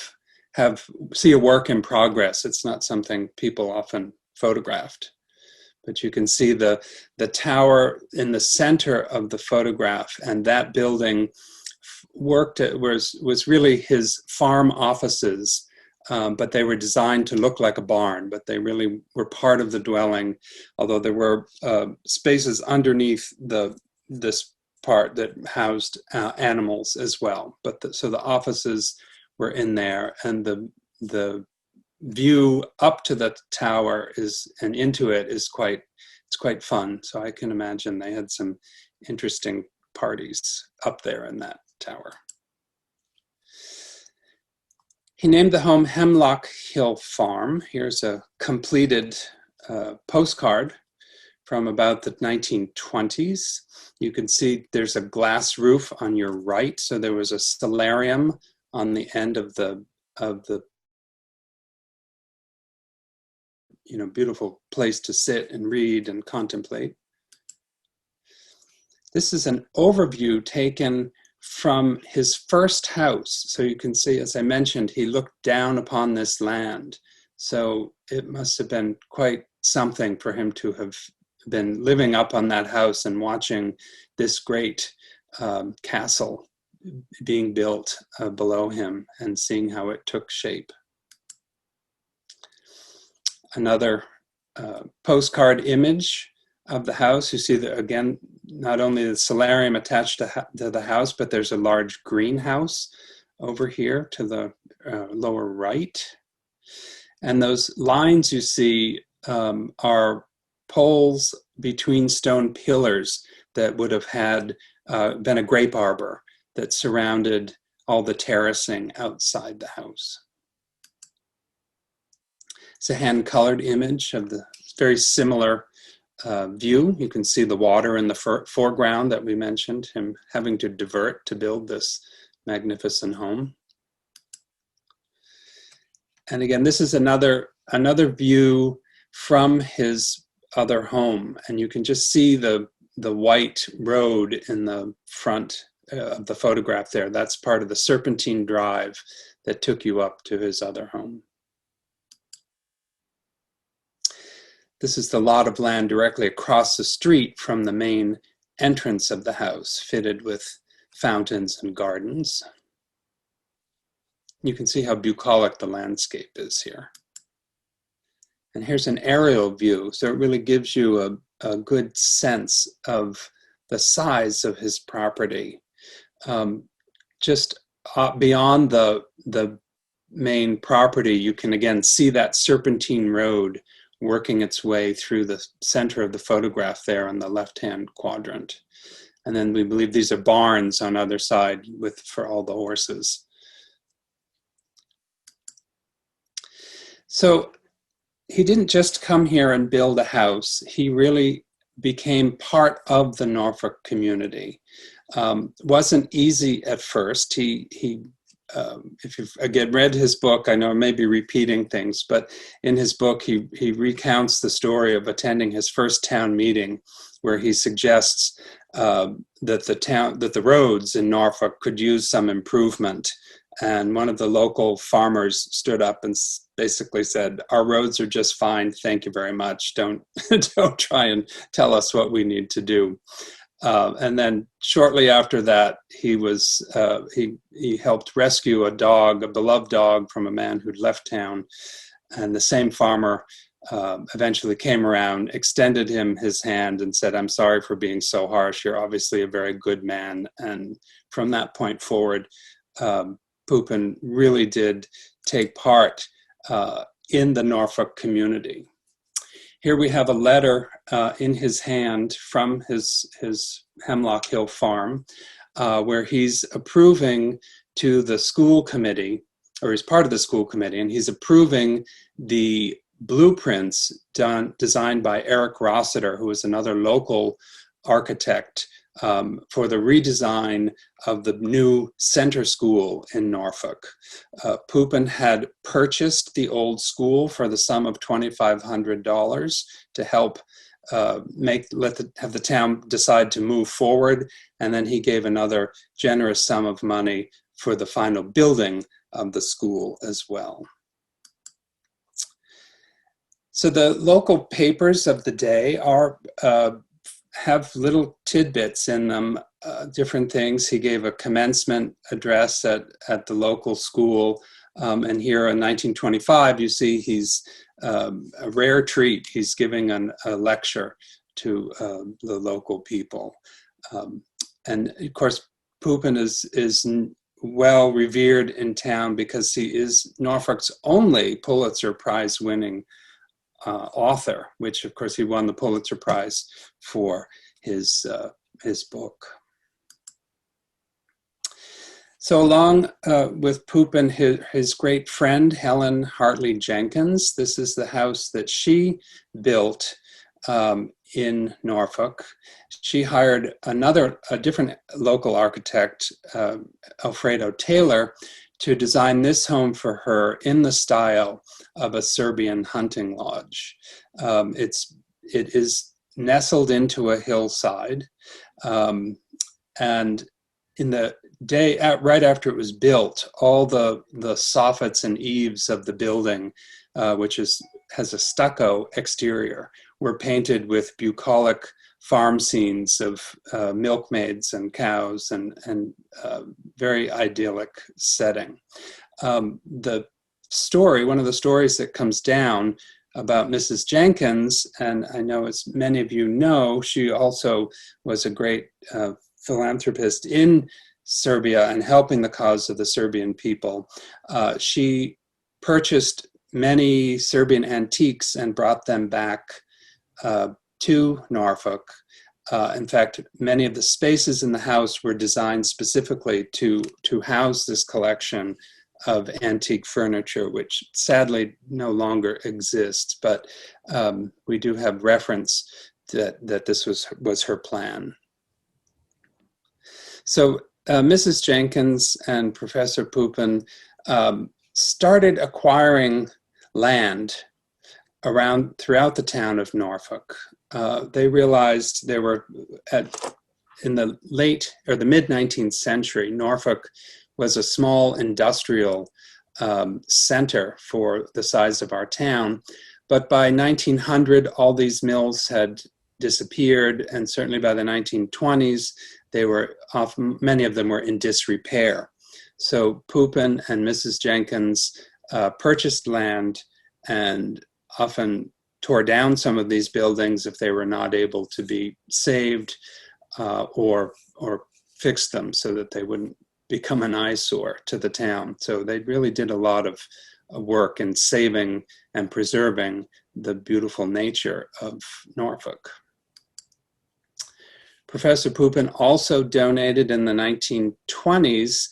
see a work in progress. It's not something people often photographed. But you can see the tower in the center of the photograph, and that building was really his farm offices, but they were designed to look like a barn, but they really were part of the dwelling, although there were spaces underneath this part that housed animals as well. But so the offices were in there, and the view up to the tower and into it is quite fun. So I can imagine they had some interesting parties up there in that tower. He named the home Hemlock Hill Farm. Here's a completed postcard from about the 1920s. You can see there's a glass roof on your right. So there was a solarium on the end of the beautiful place to sit and read and contemplate. This is an overview taken from his first house. So you can see, as I mentioned, he looked down upon this land. So it must have been quite something for him to have been living up on that house and watching this great castle being built below him and seeing how it took shape. Another postcard image of the house. You see that, again, not only the solarium attached to the house, but there's a large greenhouse over here to the lower right. And those lines you see are poles between stone pillars that would have had been a grape arbor that surrounded all the terracing outside the house. It's a hand-colored image of the very similar view. You can see the water in the foreground that we mentioned, him having to divert to build this magnificent home. And again, this is another view from his other home, and you can just see the white road in the front of the photograph there. That's part of the Serpentine Drive that took you up to his other home. This is the lot of land directly across the street from the main entrance of the house, fitted with fountains and gardens. you can see how bucolic the landscape is here. And here's an aerial view, so it really gives you a good sense of the size of his property. Just beyond the main property, you can again see that serpentine road working its way through the center of the photograph there on the left-hand quadrant. And then we believe these are barns on either side for all the horses. So he didn't just come here and build a house. He really became part of the Norfolk community. Wasn't easy at first. If you've again read his book, I know I may be repeating things, but in his book he recounts the story of attending his first town meeting, where he suggests that the roads in Norfolk could use some improvement. And one of the local farmers stood up and basically said, "Our roads are just fine, thank you very much. Don't try and tell us what we need to do." And then shortly after that, he helped rescue a beloved dog from a man who'd left town. And the same farmer eventually came around, extended him his hand and said, "I'm sorry for being so harsh. You're obviously a very good man." And from that point forward, Pupin really did take part in the Norfolk community. Here we have a letter in his hand from his Hemlock Hill farm, where he's approving to the school committee, or he's part of the school committee, and he's approving the blueprints designed by Eric Rossiter, who is another local architect, for the redesign of the new center school in Norfolk. Pupin had purchased the old school for the sum of $2,500 to help have the town decide to move forward, and then he gave another generous sum of money for the final building of the school as well. So the local papers of the day have little tidbits in them, different things. He gave a commencement address at the local school, and here in 1925, you see he's a rare treat. He's giving a lecture to the local people. And of course, Pupin is well revered in town because he is Norfolk's only Pulitzer Prize winning author, which of course he won the Pulitzer Prize for his book. So along with Pupin, his great friend Helen Hartley Jenkins, this is the house that she built in Norfolk. She hired a different local architect, Alfredo Taylor, to design this home for her in the style of a Serbian hunting lodge. It is nestled into a hillside, and in the day right after it was built, all the soffits and eaves of the building, which has a stucco exterior, were painted with bucolic farm scenes of milkmaids and cows and very idyllic setting. One of the stories that comes down about Mrs. Jenkins, and I know as many of you know, she also was a great philanthropist in Serbia and helping the cause of the Serbian people. She purchased many Serbian antiques and brought them back to Norfolk. In fact, many of the spaces in the house were designed specifically to house this collection of antique furniture, which sadly no longer exists, but we do have reference that this was her plan. So Mrs. Jenkins and Professor Pupin started acquiring land throughout the town of Norfolk. They realized they were in the mid-19th century, Norfolk was a small industrial center for the size of our town. But by 1900, all these mills had disappeared, and certainly by the 1920s, many of them were in disrepair. So Pupin and Mrs. Jenkins purchased land and often tore down some of these buildings if they were not able to be saved, or fixed them so that they wouldn't become an eyesore to the town. So they really did a lot of work in saving and preserving the beautiful nature of Norfolk. Professor Pupin also donated in the 1920s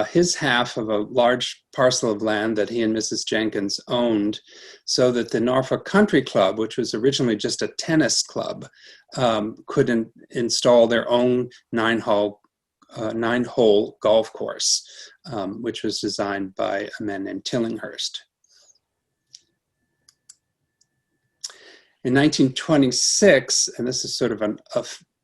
his half of a large parcel of land that he and Mrs. Jenkins owned, so that the Norfolk Country Club, which was originally just a tennis club, could install their own nine-hole golf course, which was designed by a man named Tillinghurst. In 1926, and this is sort of an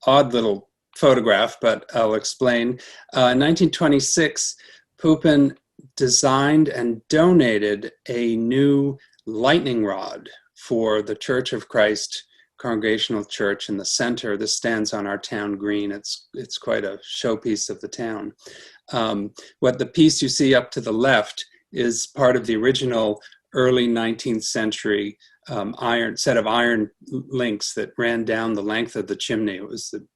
odd little photograph, but I'll explain. In 1926, Pupin designed and donated a new lightning rod for the Church of Christ Congregational Church in the center. This stands on our town green. It's quite a showpiece of the town. What the piece you see up to the left is part of the original early 19th century set of iron links that ran down the length of the chimney. It was the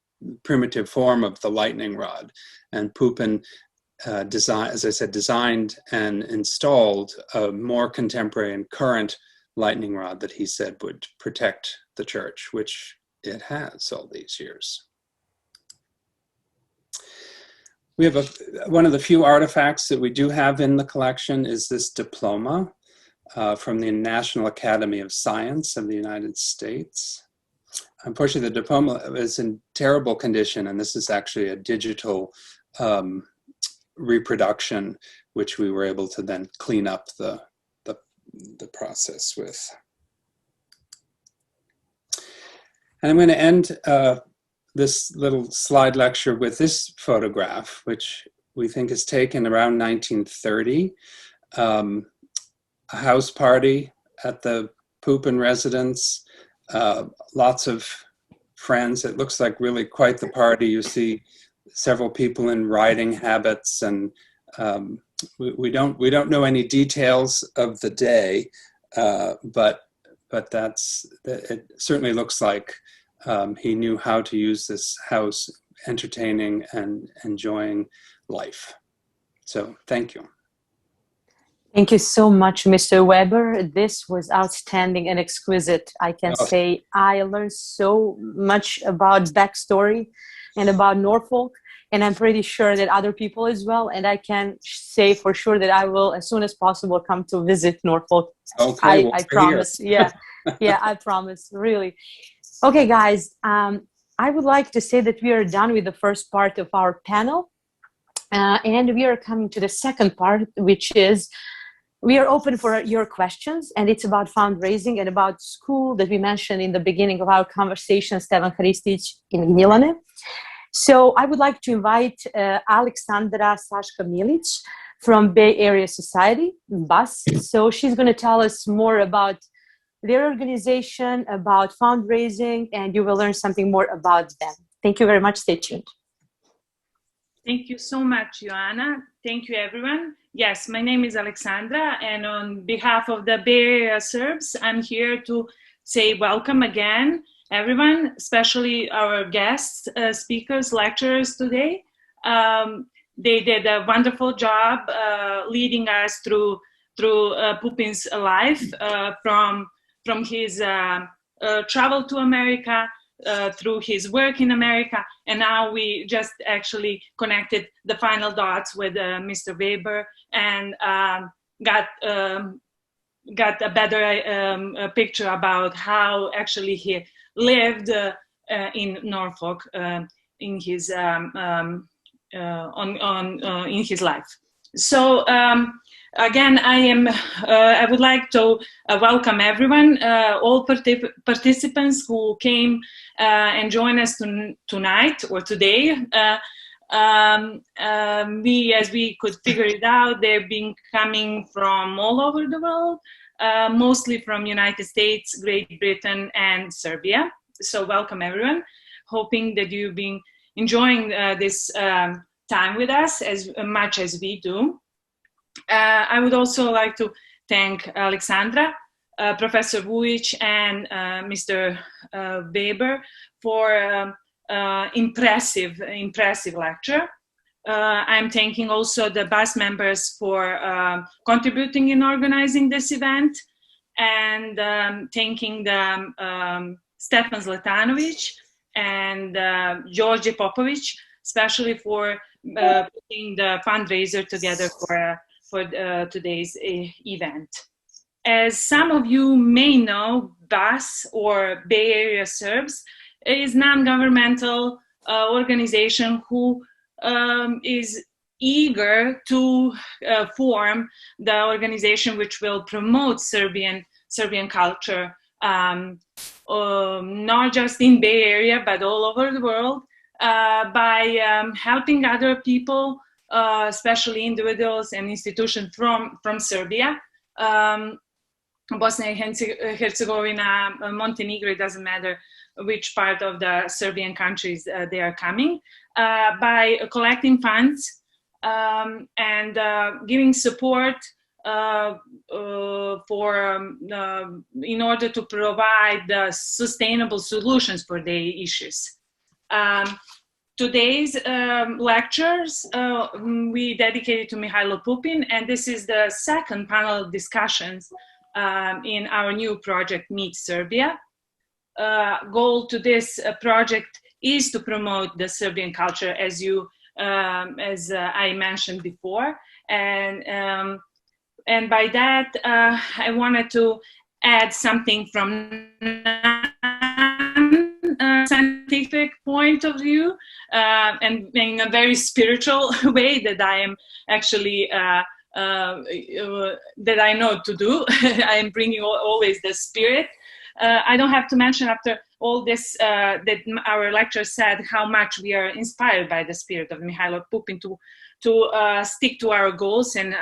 primitive form of the lightning rod. And Pupin, designed and installed a more contemporary and current lightning rod that he said would protect the church, which it has all these years. We have one of the few artifacts that we do have in the collection is this diploma from the National Academy of Science of the United States. Unfortunately, the diploma is in terrible condition, and this is actually a digital reproduction, which we were able to then clean up the process with. And I'm going to end this little slide lecture with this photograph, which we think is taken around 1930. A house party at the Pupin residence, lots of friends. It looks like really quite the party. You see several people in riding habits, and we don't know any details of the day, but it certainly looks like he knew how to use this house, entertaining and enjoying life. So thank you.
Thank you so much, Mr. Weber. This was outstanding and exquisite. I can say I learned so much about backstory and about Norfolk, and I'm pretty sure that other people as well. And I can say for sure that I will, as soon as possible, come to visit Norfolk.
Okay,
I promise. Yeah, yeah, I promise, really. Okay, guys, I would like to say that we are done with the first part of our panel. And we are coming to the second part, which is we are open for your questions, and it's about fundraising and about school that we mentioned in the beginning of our conversation, Stevan Hristić in Gnjilane. So I would like to invite Aleksandra Milić from Bay Area Society, BUS. So she's going to tell us more about their organization, about fundraising, and you will learn something more about them. Thank you very much. Stay tuned.
Thank you so much, Joana. Thank you, everyone. Yes, my name is Aleksandra, and on behalf of the Bay Area Serbs, I'm here to say welcome again, everyone, especially our guest speakers, lecturers today. They did a wonderful job leading us through Pupin's life, from his travel to America, through his work in America, and now we just actually connected the final dots with Mr. Weber and got a better picture about how actually he lived in Norfolk in his in his life. So again, I would like to welcome everyone, all participants who came and joined us tonight or today. As we could figure it out, they've been coming from all over the world, mostly from United States, Great Britain, and Serbia. So welcome everyone. Hoping that you've been enjoying this time with us as much as we do. I would also like to thank Aleksandra, Professor Vujić, and Mr. Weber for impressive lecture. I'm thanking also the BAS members for contributing in organizing this event, and thanking the Stefan Zlatanović and George Popović, especially for putting the fundraiser together for today's event. As some of you may know, BAS, or Bay Area Serbs, is a non-governmental organization who is eager to form the organization which will promote Serbian culture, not just in Bay Area, but all over the world, by helping other people, especially individuals and institutions from Serbia, Bosnia and Herzegovina, Montenegro, it doesn't matter which part of the Serbian countries they are coming, by collecting funds and giving support in order to provide sustainable solutions for their issues. Today's lectures we dedicated to Mihajlo Pupin, and this is the second panel of discussions in our new project, Meet Serbia. Goal to this project is to promote the Serbian culture, as I mentioned before, and by that I wanted to add something from scientific point of view, and in a very spiritual way that I am actually that I know to do. I am bringing always the spirit. I don't have to mention after all this that our lecturer said how much we are inspired by the spirit of Mihajlo Pupin to stick to our goals and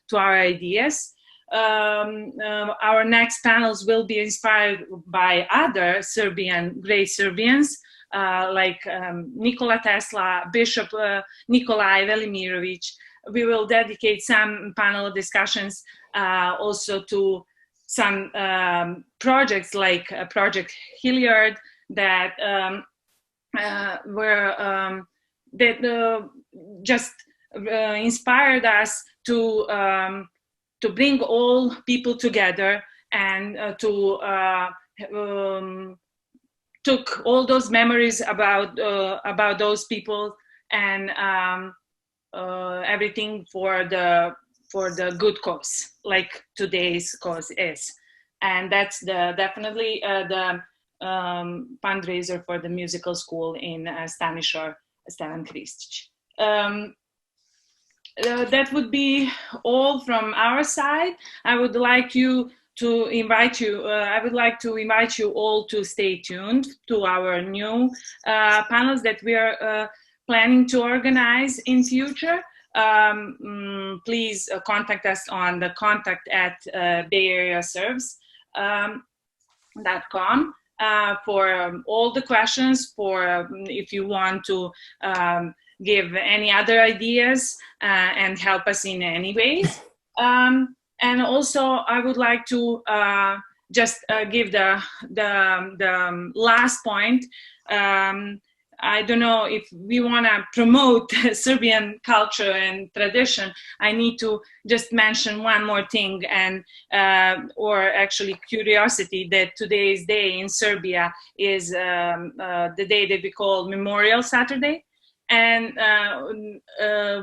to our ideas. Our next panels will be inspired by other great Serbians, like Nikola Tesla, Bishop Nikolai Velimirović. We will dedicate some panel discussions also to some projects like Project Hilliard that just inspired us to bring all people together and took all those memories about those people and everything for the good cause, like today's cause is. And that's definitely the fundraiser for the musical school in Stanišor, Stevan Kristić. That would be all from our side. I would like to invite you all to stay tuned to our new panels that we are planning to organize in future. Please contact us on the contact@BayAreaSerbs.com for all the questions, for if you want to give any other ideas and help us in any ways. And also I would like to just give the last point. I don't know if we want to promote Serbian culture and tradition. I need to just mention one more thing, and or actually curiosity, that today's day in Serbia is the day that we call Memorial Saturday. And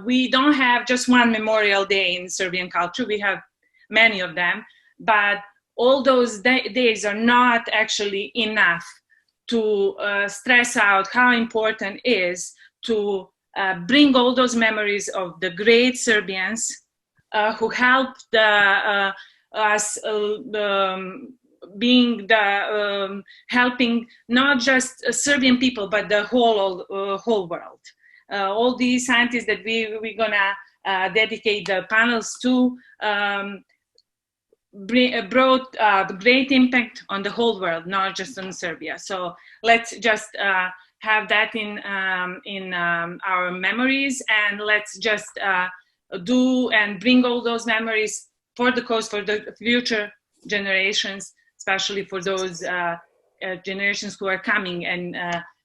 we don't have just one Memorial Day in Serbian culture. We have many of them, but all those days are not actually enough to stress out how important it is to bring all those memories of the great Serbians who helped us helping not just Serbian people, but the whole world. All these scientists that we're gonna dedicate the panels to brought great impact on the whole world, not just on Serbia. So let's just have that in our memories, and let's just do and bring all those memories for the cause, for the future generations, especially for those generations who are coming. And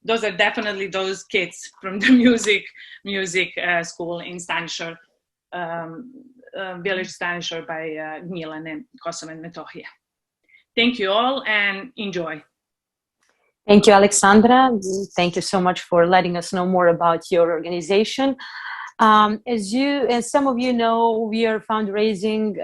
those are definitely those kids from the music school in Stanishore, village Stanishore by Gnjilane, Kosovo and Metohija. Thank you all and enjoy.
Thank you, Aleksandra. Thank you so much for letting us know more about your organization. As some of you know, we are fundraising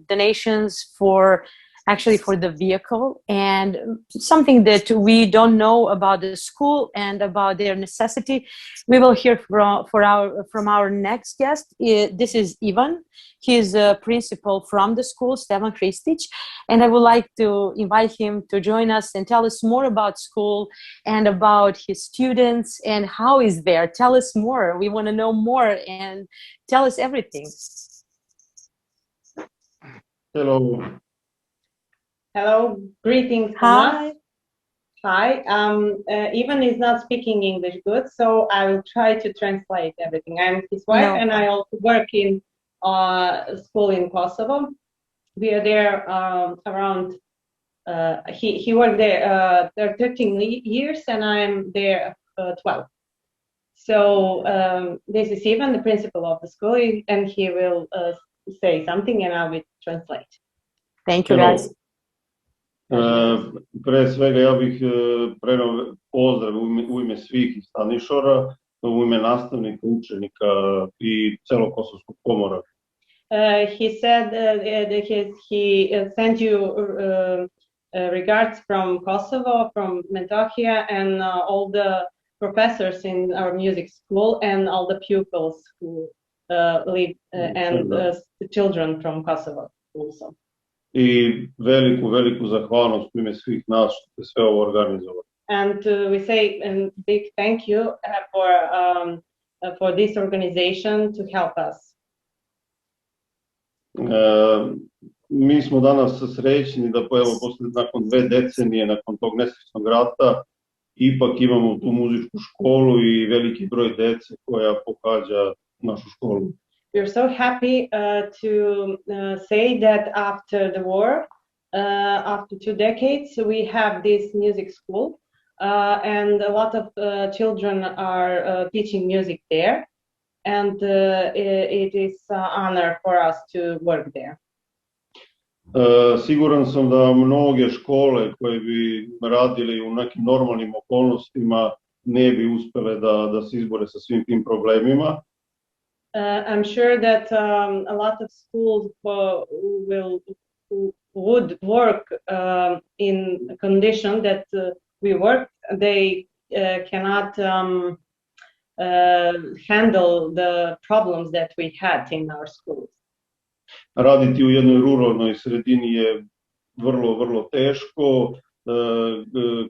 donations for the vehicle, and something that we don't know about the school and about their necessity, we will hear from our next guest. This is Ivan. He is a principal from the school, Stevan Kristić, and I would like to invite him to join us and tell us more about school and about his students and how is there. Tell us more. We want to know more, and tell us everything.
Hello.
Hello, greetings.
Hi.
Hi. Ivan is not speaking English good, so I will try to translate everything. I'm his wife, and I also work in school in Kosovo. We are there around. He worked there 13 years, and I'm there 12. So this is Ivan, the principal of the school, and he will say something, and I will translate.
Thank you, guys.
Pre svega ja bih preneo pozdrav u ime svih iz Stanišora, u ime nastavnika, učenika I celog Kosovskog pomora.
He said that he sent you regards from Kosovo, from Metohija, and all the professors in our music school and all the pupils who live and the children from Kosovo also.
I veliku zahvalnost u ime svih nas što ste sve ovo organizovali.
And we say a big thank you for this organization to help us.
Mi smo danas srećni da nakon 2 decenije, nakon tog nesrećnog rata, ipak imamo tu muzičku školu I veliki broj dece koja pohađa našu školu.
We're so happy to say that after the war, after 2 decades, we have this music school, and a lot of children are teaching music there, and it is an honor for us to work there.
Siguran sam da mnoge škole koje bi radili u nekim normalnim okolnostima ne bi uspele da se izbore sa svim tim problemima.
I'm sure that a lot of schools would work in a condition that we work. They cannot handle the problems that we had in our schools.
Raditi u jednoj ruralnoj sredini je vrlo teško.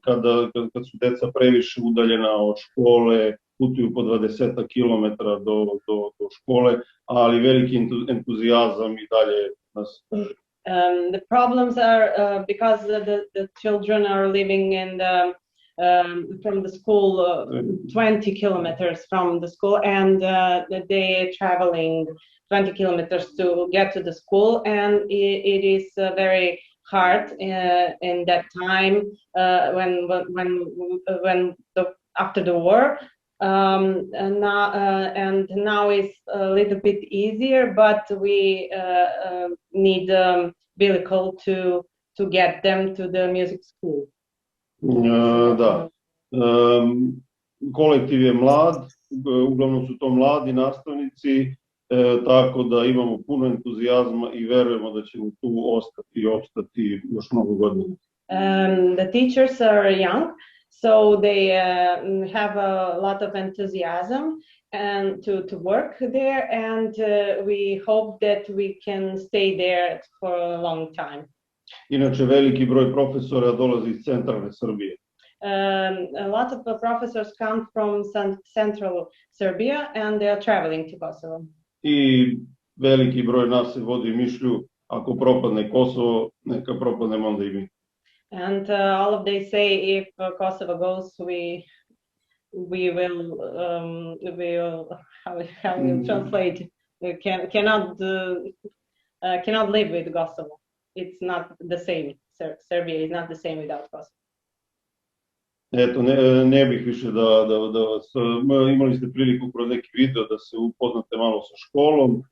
Kad su deca previše udaljena od škole, putuju po 20 kilometara do škole, ali veliki entuzijazam I dalje nas drži.
The problems are because the children are living in from the school 20 kilometers from the school, and they are traveling 20 kilometers to get to the school, and it is very hard in that time when after the war. And now it's a little bit easier, but we need a vehicle to get them to the music school.
Da. Kolektiv je mlad, uglavnom su to mladi nastavnici, tako da imamo puno entuzijazma I verujemo da ćemo tu ostati I opstati još mnogo godina.
The teachers are young, so they have a lot of enthusiasm and to work there, and we hope that we can stay there for a long time.
Inače, veliki broj profesora dolazi iz centralne Srbije.
A lot of the professors come from central Serbia, and they are traveling to Kosovo.
I veliki broj nas se vodi mišlju, ako propadne Kosovo, neka propadnemo onda I mi.
And all of they say if Kosovo goes, we will how we translate cannot live with Kosovo. It's not the same. Serbia is not the same without Kosovo.
Eto, ne bih više da vas, imali ste priliku kroz neki video da se upoznate malo sa školom,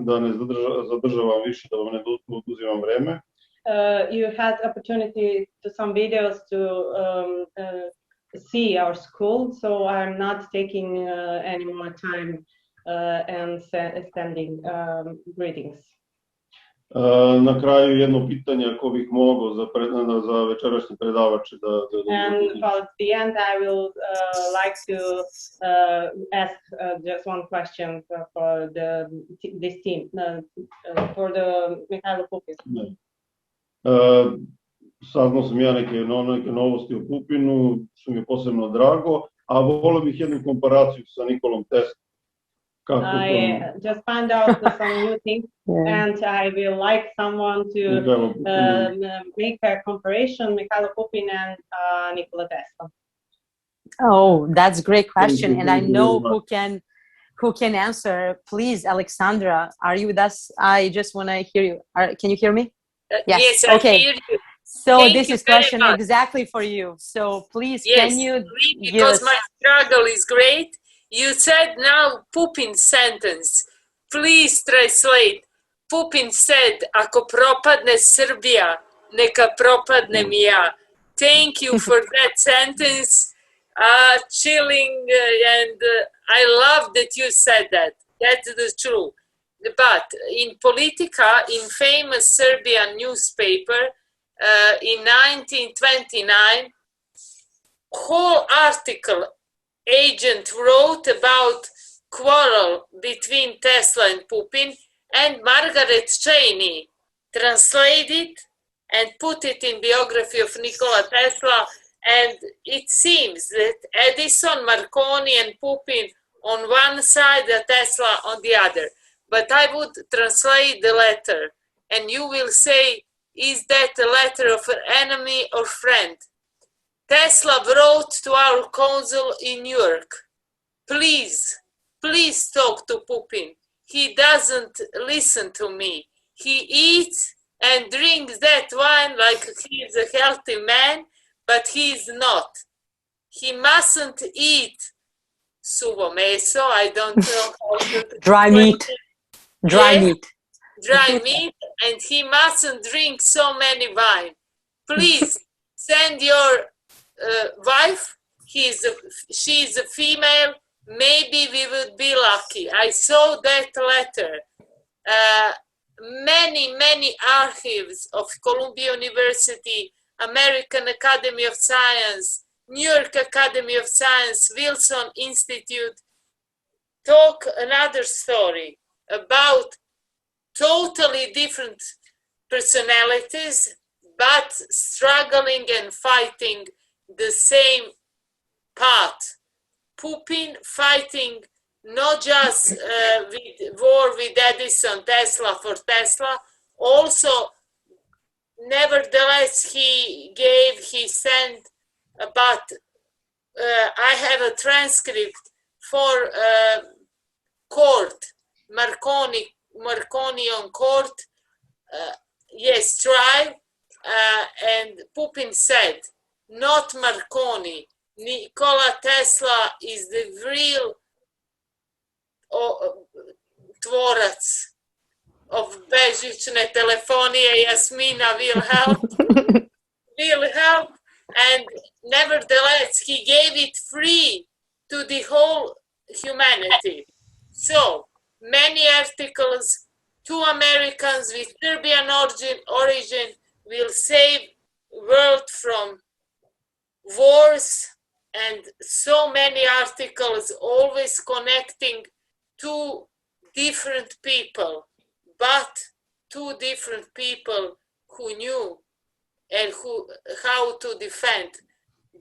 da ne zadržavam više, da vam ne oduzimam vreme.
You had opportunity to some videos to see our school, so I'm not taking any more time and sending greetings.
Na kraju jedno pitanje ako bih mogao za večerašnje predavače
And at the end I will like to ask just one question for this team, for the Mihajlo Pupin.
Saznao sam ja neke novosti o Pupinu, što mi je posebno drago, a volio bih jednu komparaciju sa Nikolom Teslom.
I just found out some new things, and I will like someone to make a comparison, Mihajlo Pupin and Nikola Tesla.
Oh, that's a great question, and I know who can answer. Please, Aleksandra, are you with us? I just want to hear you. Can you hear me?
Yes,
okay.
I hear you.
So
Thank
this
you
is question
very much.
exactly for you. So please,
Yes,
can you
because my struggle is great. You said now Pupin sentence. Please translate. Pupin said, ako propadne Srbija, neka propadnem i ja. Thank you for that sentence. Chilling, and I love that you said that. That's the truth. But in Politica, in famous Serbian newspaper, in 1929, whole article agent wrote about quarrel between Tesla and Pupin, and Margaret Cheney translated and put it in biography of Nikola Tesla, and it seems that Edison, Marconi and Pupin on one side, and Tesla on the other. But I would translate the letter, and you will say, is that a letter of an enemy or friend? Tesla wrote to our consul in New York, please talk to Pupin. He doesn't listen to me. He eats and drinks that wine like he is a healthy man, but he is not. He mustn't eat suvo meso, I don't know how to
dry meat,
and he mustn't drink so many wine. Please send your wife. She's a female. Maybe we would be lucky. I saw that letter. Many archives of Columbia University, American Academy of Science, New York Academy of Science, Wilson Institute talk another story about totally different personalities, but struggling and fighting the same path. Pupin fighting not just with war with Edison, Tesla for Tesla, also, nevertheless, he sent, but I have a transcript for court, Marconi on court, yes, trial, and Pupin said, not Marconi, Nikola Tesla is the real tvorac of bežične telefonije. Jasmina will help, and nevertheless he gave it free to the whole humanity. So many articles, 2 Americans with Serbian origin will save world from wars, and so many articles always connecting 2 different people, but 2 different people who knew and how to defend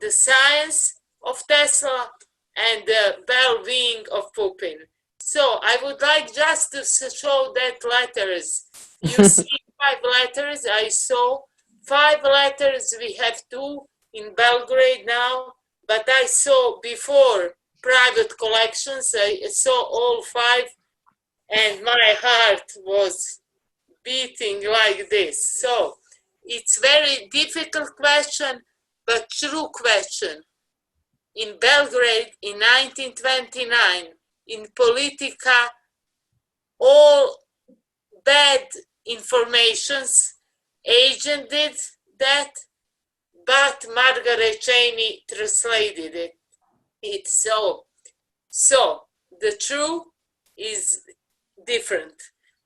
the science of Tesla and the well-being of Pupin. So I would like just to show that letters. You see 5 letters. I saw 5 letters. We have 2 in Belgrade now. but I saw before private collections. I saw all 5, and my heart was beating like this. So it's very difficult question, but true question. In Belgrade in 1929, in Politica, all bad informations, agent did that, but Margaret Cheney translated it. So the truth is different.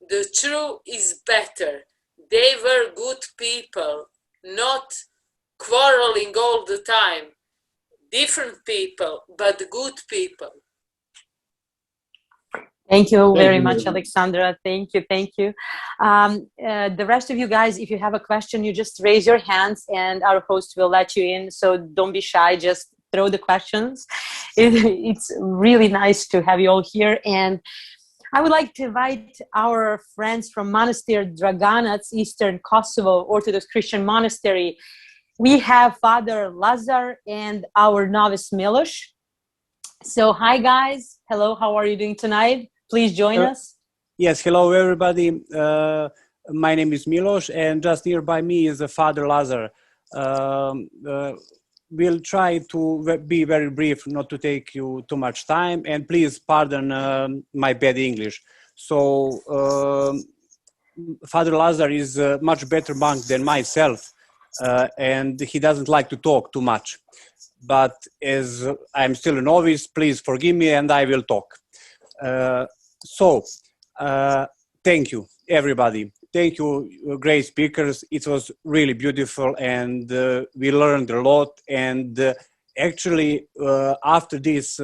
The truth is better. They were good people, not quarreling all the time. Different people, but good people.
Thank you very much, Aleksandra. Thank you, thank you. The rest of you guys, if you have a question, you just raise your hands and our host will let you in. So don't be shy, just throw the questions. It's really nice to have you all here. And I would like to invite our friends from Monastery Draganac, Eastern Kosovo, Orthodox Christian Monastery. We have Father Lazar and our novice Miloš. So hi guys, hello, how are you doing tonight? Please join us.
Yes, hello everybody. My name is Miloš and just nearby me is Father Lazar. We'll try to be very brief, not to take you too much time, and please pardon my bad English. So Father Lazar is a much better monk than myself, and he doesn't like to talk too much. But as I'm still a novice, please forgive me and I will talk. Thank you, everybody. Thank you, great speakers. It was really beautiful and we learned a lot. And actually, after this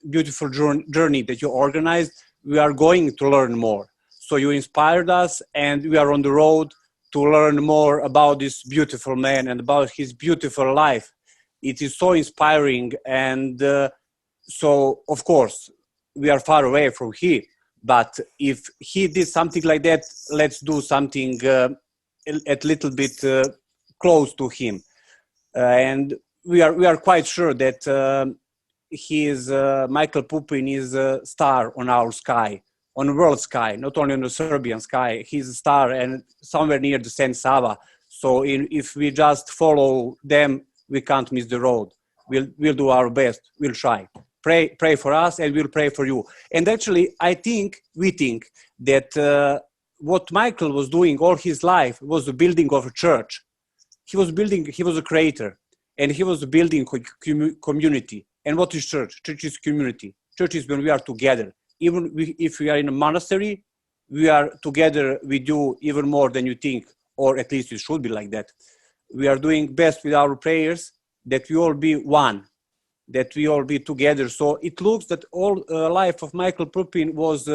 beautiful journey that you organized, we are going to learn more. So you inspired us and we are on the road to learn more about this beautiful man and about his beautiful life. It is so inspiring, and so of course we are far away from him. But if he did something like that, let's do something a little bit close to him. And we are quite sure that Michael Pupin is a star on our sky, on the world sky, not only on the Serbian sky. He's a star, and somewhere near the Saint Sava. So if we just follow them, we can't miss the road. We'll do our best. We'll try. Pray for us, and we'll pray for you. And actually, we think that what Michael was doing all his life was the building of a church. He was a creator, and he was building community. And what is church? Church is community. Church is when we are together. Even if we are in a monastery, we are together with you even more than you think, or at least it should be like that. We are doing best with our prayers that we all be one, that we all be together. So it looks that all life of Michael Pupin was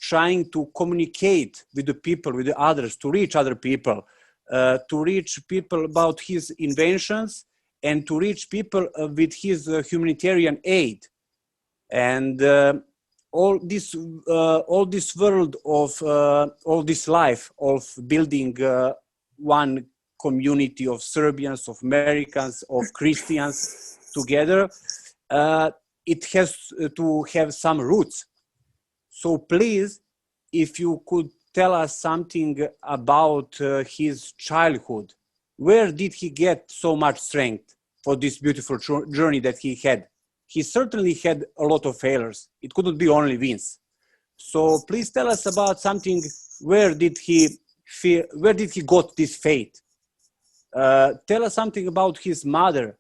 trying to communicate with the people, with the others, to reach other people, to reach people about his inventions, and to reach people with his humanitarian aid. And all this world of all this life of building one community of Serbians, of Americans, of Christians together, it has to have some roots. So please, if you could tell us something about his childhood, where did he get so much strength for this beautiful journey that he had? He certainly had a lot of failures. It couldn't be only wins. So please tell us about something. Where did he got this faith? Tell us something about his mother.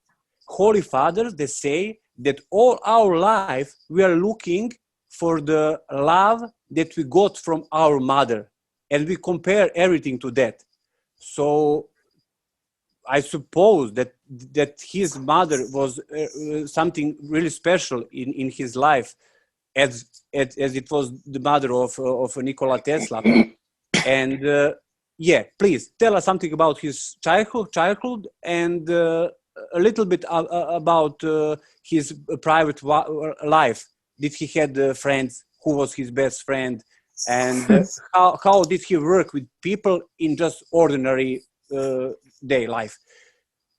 Holy Fathers, they say that all our life we are looking for the love that we got from our mother, and we compare everything to that. So I suppose that his mother was something really special in his life, as it was the mother of Nikola Tesla. And yeah, please tell us something about his childhood and a little bit about his private life. Did he had friends? Who was his best friend? And how did he work with people in just ordinary day life?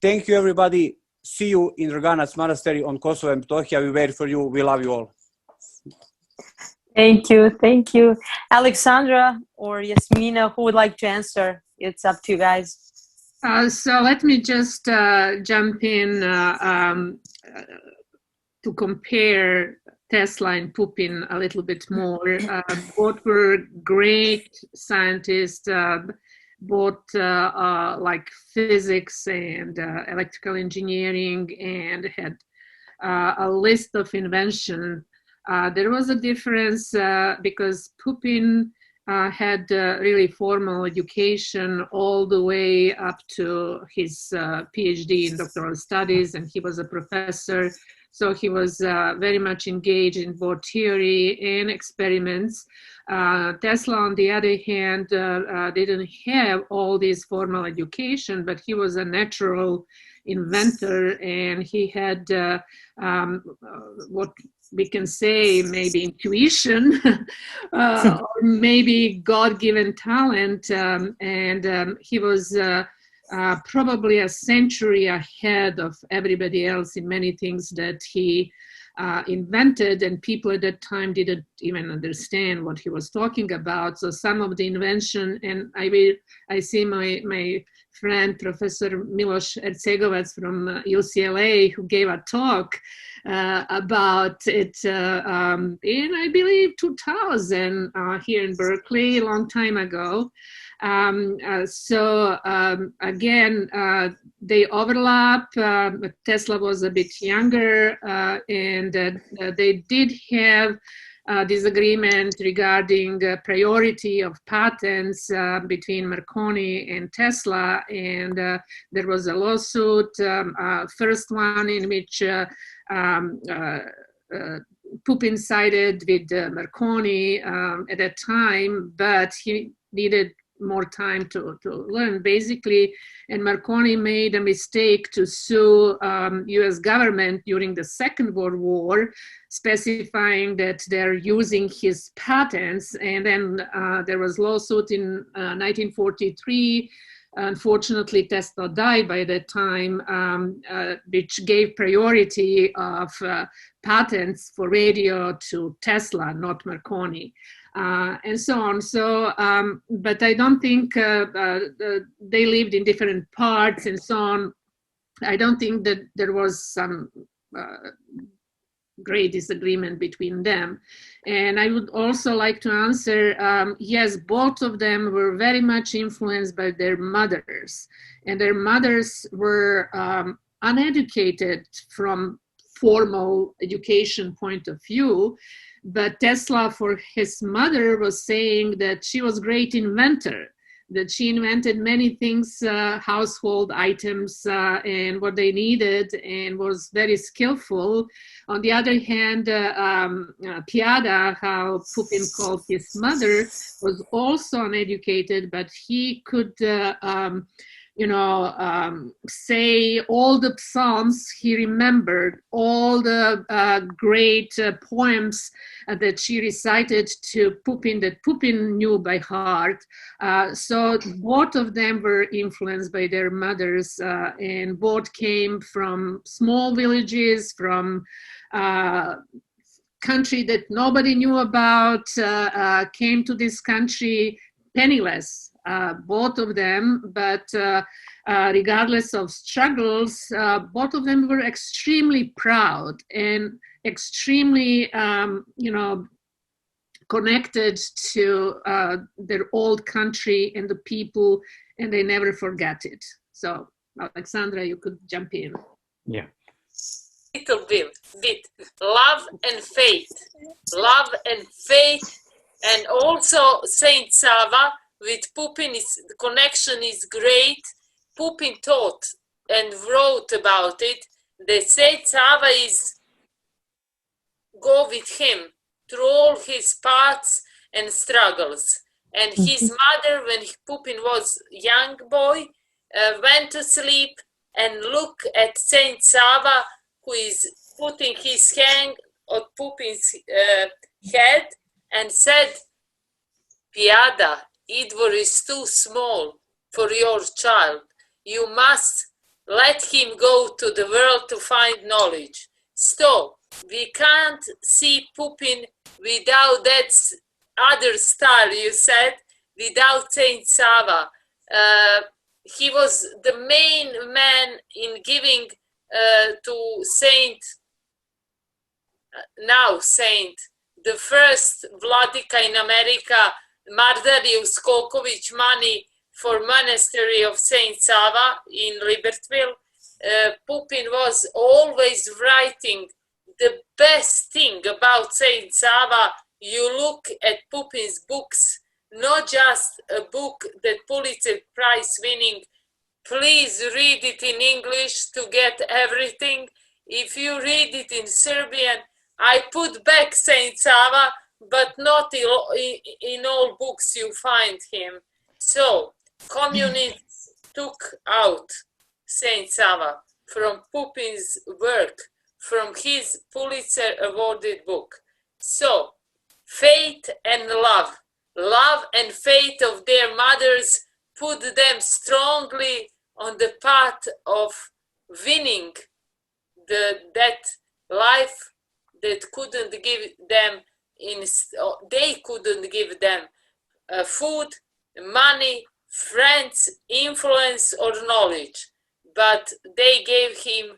Thank you, everybody. see you in Draganac Monastery on Kosovo and Metohija. We wait for you. We love you all.
Thank you. Thank you. Aleksandra or Jasmina, who would like to answer? It's up to you guys.
So let me just jump in to compare Tesla and Pupin a little bit more. Both were great scientists, both like physics and electrical engineering, and had a list of invention. There was a difference because Pupin had really formal education all the way up to his PhD in doctoral studies, and he was a professor. So he was very much engaged in both theory and experiments. Tesla, on the other hand, didn't have all this formal education, but he was a natural inventor, and he had what we can say maybe intuition or maybe God-given talent, and he was probably a century ahead of everybody else in many things that he invented, and people at that time didn't even understand what he was talking about. So some of the invention, and I see my friend Professor Miloš Ercegovac from UCLA, who gave a talk about it in, I believe, 2000 here in Berkeley, a long time ago. Again, they overlap. Tesla was a bit younger, and they did have disagreement regarding priority of patents between Marconi and Tesla, and there was a lawsuit, first one in which Pupin sided with Marconi at that time, but he needed more time to learn, basically, and Marconi made a mistake to sue US government during the Second World War, specifying that they're using his patents, and then there was lawsuit in 1943. Unfortunately, Tesla died by that time, which gave priority of patents for radio to Tesla, not Marconi. And so on. So, but I don't think they lived in different parts and so on. I don't think that there was some great disagreement between them. And I would also like to answer, yes, both of them were very much influenced by their mothers. And their mothers were uneducated from formal education point of view. But Tesla, for his mother, was saying that she was a great inventor, that she invented many things, household items, and what they needed, and was very skillful. On the other hand, Piada, how Pupin called his mother, was also uneducated, but he could say all the psalms he remembered, all the great poems that she recited to Pupin, that Pupin knew by heart. So both of them were influenced by their mothers, and both came from small villages, from country that nobody knew about, came to this country penniless. Both of them, but regardless of struggles, both of them were extremely proud and extremely, connected to their old country and the people, and they never forget it. So, Aleksandra, you could jump in.
Yeah.
Little bit, love and faith, and also Saint Sava. With Pupin, the connection is great. Pupin taught and wrote about it. The Saint Sava is go with him through all his paths and struggles. And his mother, when Pupin was young boy, went to sleep and looked at Saint Sava, who is putting his hand on Pupin's head, and said, Piada, Idvor is too small for your child. You must let him go to the world to find knowledge. So we can't see Pupin without that other star you said, without Saint Sava. He was the main man in giving to Saint, the first Vladika in America, Mardarius Koković, money for monastery of Saint Sava in Libertyville. Pupin was always writing the best thing about Saint Sava. You look at Pupin's books, not just a book that Pulitzer Prize winning. Please read it in English to get everything. If you read it in Serbian, I put back Saint Sava, but not in all books you find him. So communists took out Saint Sava from Pupin's work, from his Pulitzer awarded book. So faith and love and faith of their mothers put them strongly on the path of winning that life that couldn't give them, they couldn't give them food, money, friends, influence, or knowledge. But they gave him,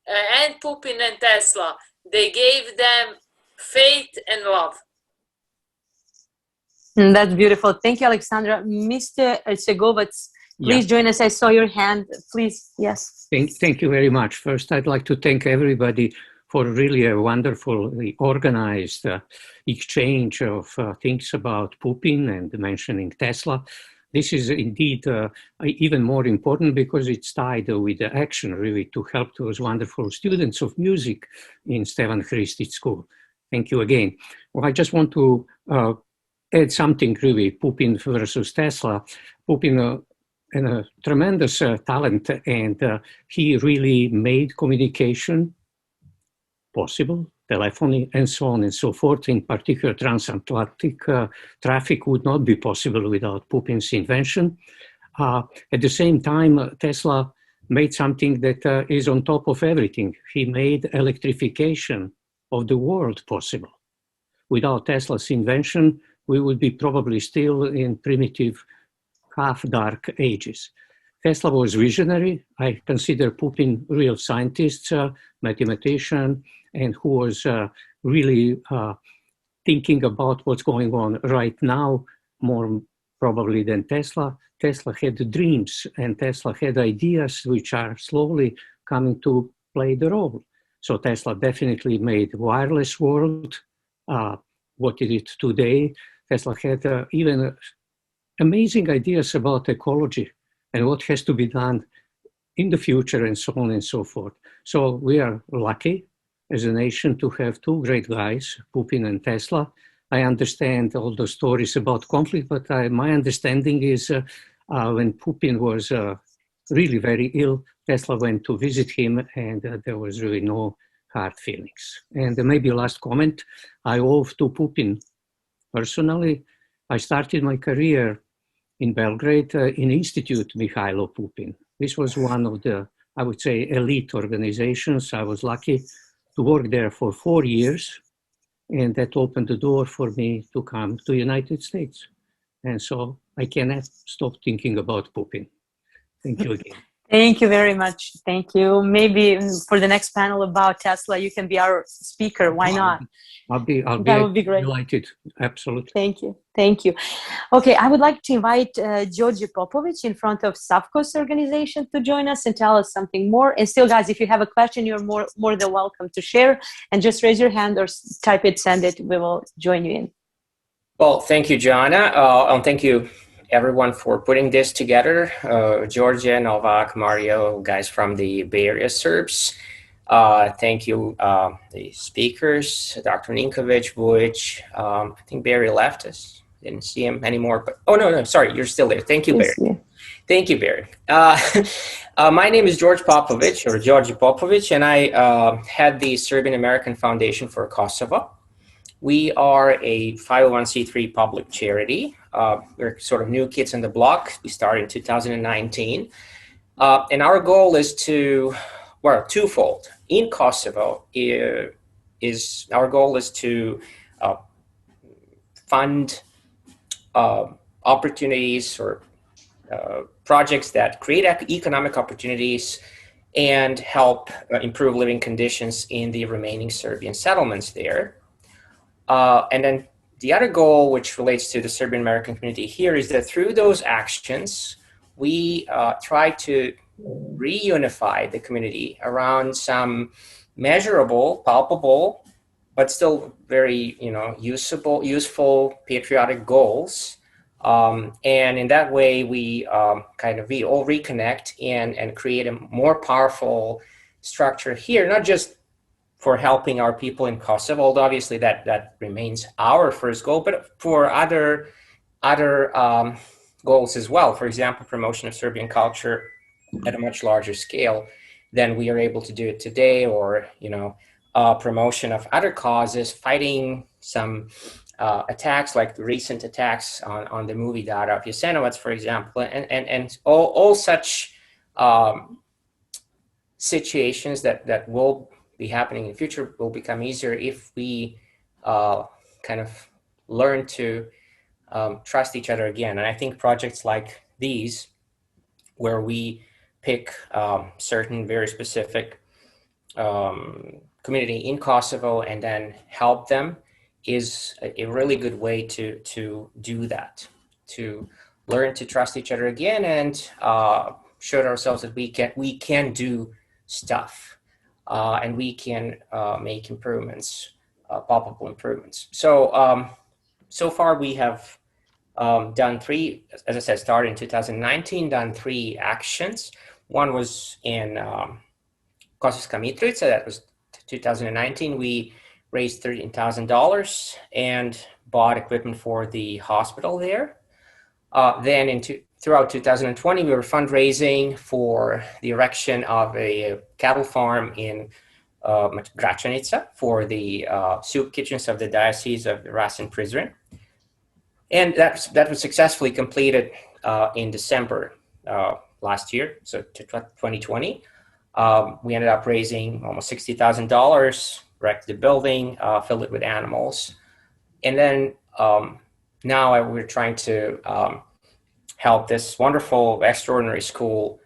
and Pupin and Tesla, they gave them faith and love.
That's beautiful. Thank you, Aleksandra. Mr. Ercegovac, please join us. I saw your hand. Please, yes.
Thank you very much. First, I'd like to thank everybody for really a wonderfully organized exchange of things about Pupin and mentioning Tesla. This is indeed even more important because it's tied with the action really to help those wonderful students of music in Stevan Hristić School. Thank you again. Well, I just want to add something really, Pupin versus Tesla. Pupin and a tremendous talent, and he really made communication possible, telephony, and so on and so forth. In particular, transatlantic traffic would not be possible without Pupin's invention. At the same time, Tesla made something that is on top of everything. He made electrification of the world possible. Without Tesla's invention, we would be probably still in primitive, half-dark ages. Tesla was visionary. I consider Pupin real scientist, mathematician, and who was really thinking about what's going on right now more probably than Tesla. Tesla had dreams, and Tesla had ideas which are slowly coming to play the role. So Tesla definitely made wireless world what it is today. Tesla had even amazing ideas about ecology and what has to be done in the future and so on and so forth. So we are lucky as a nation to have two great guys, Pupin and Tesla. I understand all the stories about conflict, but my understanding is when Pupin was really very ill, Tesla went to visit him, and there was really no hard feelings. And maybe last comment, I owe to Pupin personally. I started my career in Belgrade in Institute Mihajlo Pupin. This was one of the, I would say, elite organizations. I was lucky to work there for 4 years, and that opened the door for me to come to the United States. And so I cannot stop thinking about Pupin. Thank you again.
Thank you very much. Thank you. Maybe for the next panel about Tesla, you can be our speaker. Why not?
I'll be
great.
Delighted. Absolutely.
Thank you. Thank you. Okay, I would like to invite Đorđe Popović in front of SAFKOS organization to join us and tell us something more. And still, guys, if you have a question, you're more than welcome to share. And just raise your hand or type it, send it. We will join you in.
Well, thank you, Joanna. And thank you, everyone, for putting this together. Đorđe, Novak, Mario, guys from the Bay Area Serbs. Thank you, the speakers, Dr. Ninković, Vujić. I think Barry left us. Didn't see him anymore, but oh no, sorry, you're still there. Thank you, Barry. Thank you, Barry. My name is Đorđe Popović, or Đorđe Popović, and I head the Serbian American Foundation for Kosovo. We are a 501c3 public charity. We're sort of new kids on the block. We started in 2019. And our goal is to, well, twofold. In Kosovo, our goal is to fund opportunities or projects that create economic opportunities and help improve living conditions in the remaining Serbian settlements there. And then the other goal, which relates to the Serbian American community here, is that through those actions, we try to reunify the community around some measurable, palpable, but still very, useful patriotic goals. And in that way, we all reconnect and create a more powerful structure here, not just for helping our people in Kosovo, although obviously that remains our first goal, but for other goals as well. For example, promotion of Serbian culture at a much larger scale than we are able to do it today, or promotion of other causes, fighting some attacks like the recent attacks on the movie Dara of Jasenovac, for example, and all such situations that will be happening in the future will become easier if we kind of learn to trust each other again. And I think projects like these, where we pick certain very specific community in Kosovo and then help them, is a really good way to do that, to learn to trust each other again and show ourselves that we can do stuff and we can make improvements, palpable improvements. So so far we have done three, as I said, started in 2019, done 3 actions. One was in Kosovska Mitrovica, that was 2019. We raised $13,000 and bought equipment for the hospital there. Then throughout 2020, we were fundraising for the erection of a cattle farm in Gračanica for the soup kitchens of the Diocese of Ras and Prizren. And that was successfully completed in December last year, so 2020. We ended up raising almost $60,000, erected the building, filled it with animals. And then now we're trying to help this wonderful, extraordinary school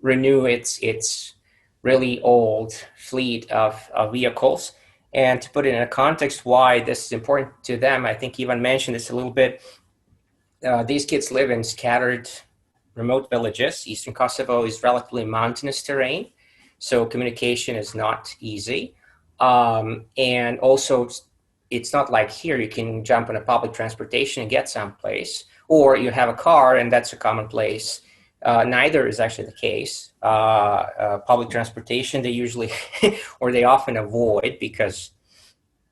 renew its really old fleet of vehicles. And to put it in a context why this is important to them, I think Ivan mentioned this a little bit. These kids live in scattered, remote villages. Eastern Kosovo is relatively mountainous terrain, so communication is not easy. And also, it's not like here, you can jump on a public transportation and get someplace, or you have a car and that's a commonplace. Neither is actually the case. Public transportation, they usually, or they often avoid because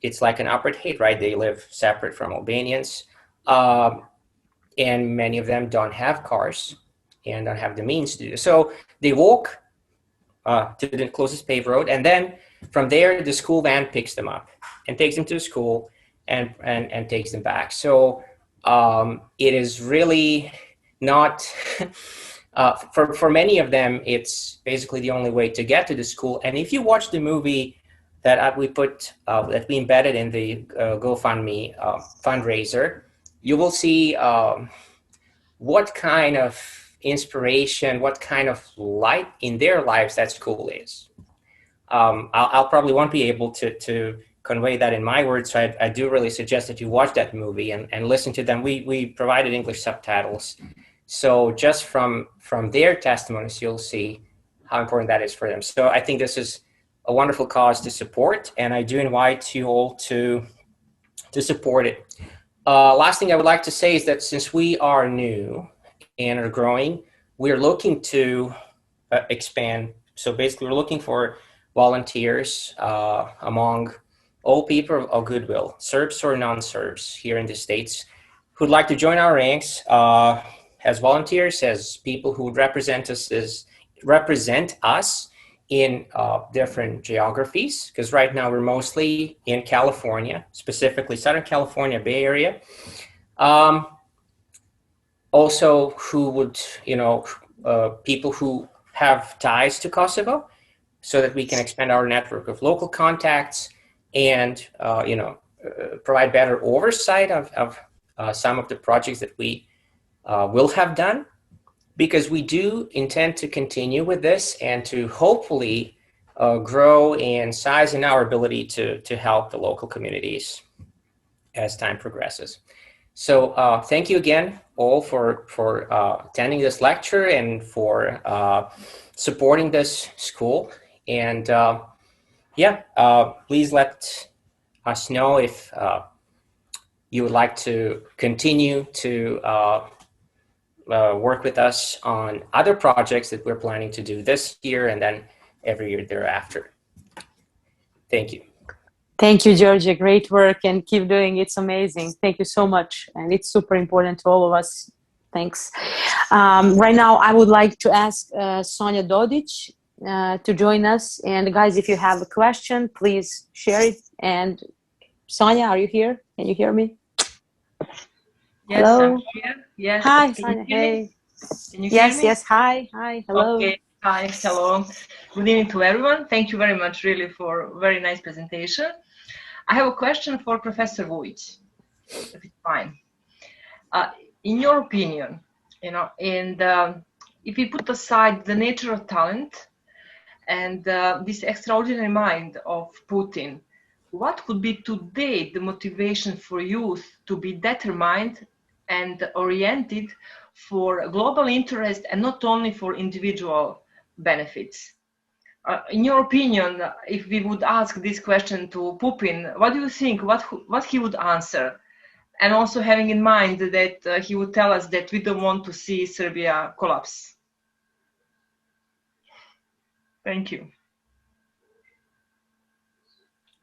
it's like an apartheid, right? They live separate from Albanians. And many of them don't have cars and don't have the means to do it. So they walk to the closest paved road, and then from there, the school van picks them up and takes them to school and takes them back. So it is really not, for many of them, it's basically the only way to get to the school. And if you watch the movie that we embedded in the GoFundMe fundraiser, you will see what kind of inspiration, what kind of light in their lives that school is. I'll probably won't be able to convey that in my words, so I do really suggest that you watch that movie and listen to them. We provided English subtitles, so just from their testimonies, you'll see how important that is for them. So I think this is a wonderful cause to support, and I do invite you all to support it. Last thing I would like to say is that since we are new and are growing, we're looking to expand. So basically, we're looking for volunteers among all people of goodwill, Serbs or non-Serbs here in the States, who'd like to join our ranks as volunteers, as people who would represent us in different geographies, because right now we're mostly in California, specifically Southern California, Bay Area. Also, who would, people who have ties to Kosovo, so that we can expand our network of local contacts and provide better oversight of some of the projects that we will have done, because we do intend to continue with this and to hopefully grow in size in our ability to help the local communities as time progresses. So thank you again all for attending this lecture and for supporting this school. And please let us know if you would like to continue to work with us on other projects that we're planning to do this year and then every year thereafter. Thank you.
Thank you, Georgia. Great work, and keep doing it. It's amazing. Thank you so much. And it's super important to all of us. Thanks. Right now, I would like to ask Sonia Dodic to join us. And guys, if you have a question, please share it. And Sonia, are you here? Can you hear me?
Yes,
hello?
I'm here. Yes.
Hi, Sonia. Hey.
Can you hear me?
Yes. Hi. Hello.
Okay. Hi. Hello. Good evening to everyone. Thank you very much, really, for a very nice presentation. I have a question for Professor Vujić, if it's fine. In your opinion, and if we put aside the nature of talent and this extraordinary mind of Putin, what could be today the motivation for youth to be determined and oriented for global interest and not only for individual benefits? In your opinion, if we would ask this question to Pupin, what do you think, what he would answer? And also having in mind that he would tell us that we don't want to see Serbia collapse. Thank you.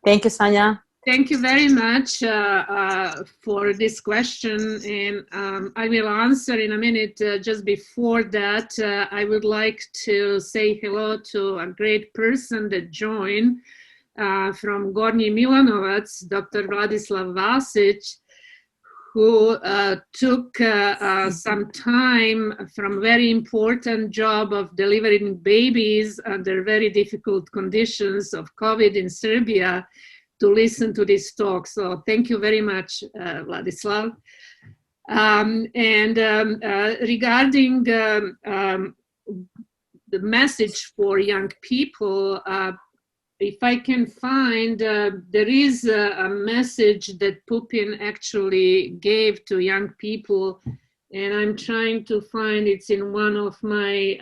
Thank you, Sonia.
Thank you very much for this question, and I will answer in a minute. Just before that, I would like to say hello to a great person that joined from Gornji Milanovac, Dr. Vladislav Vasić, who took some time from very important job of delivering babies under very difficult conditions of COVID in Serbia to listen to this talk. So thank you very much, Vladislav. Regarding the message for young people, if I can find, there is a message that Pupin actually gave to young people, and I'm trying to find it's in one of my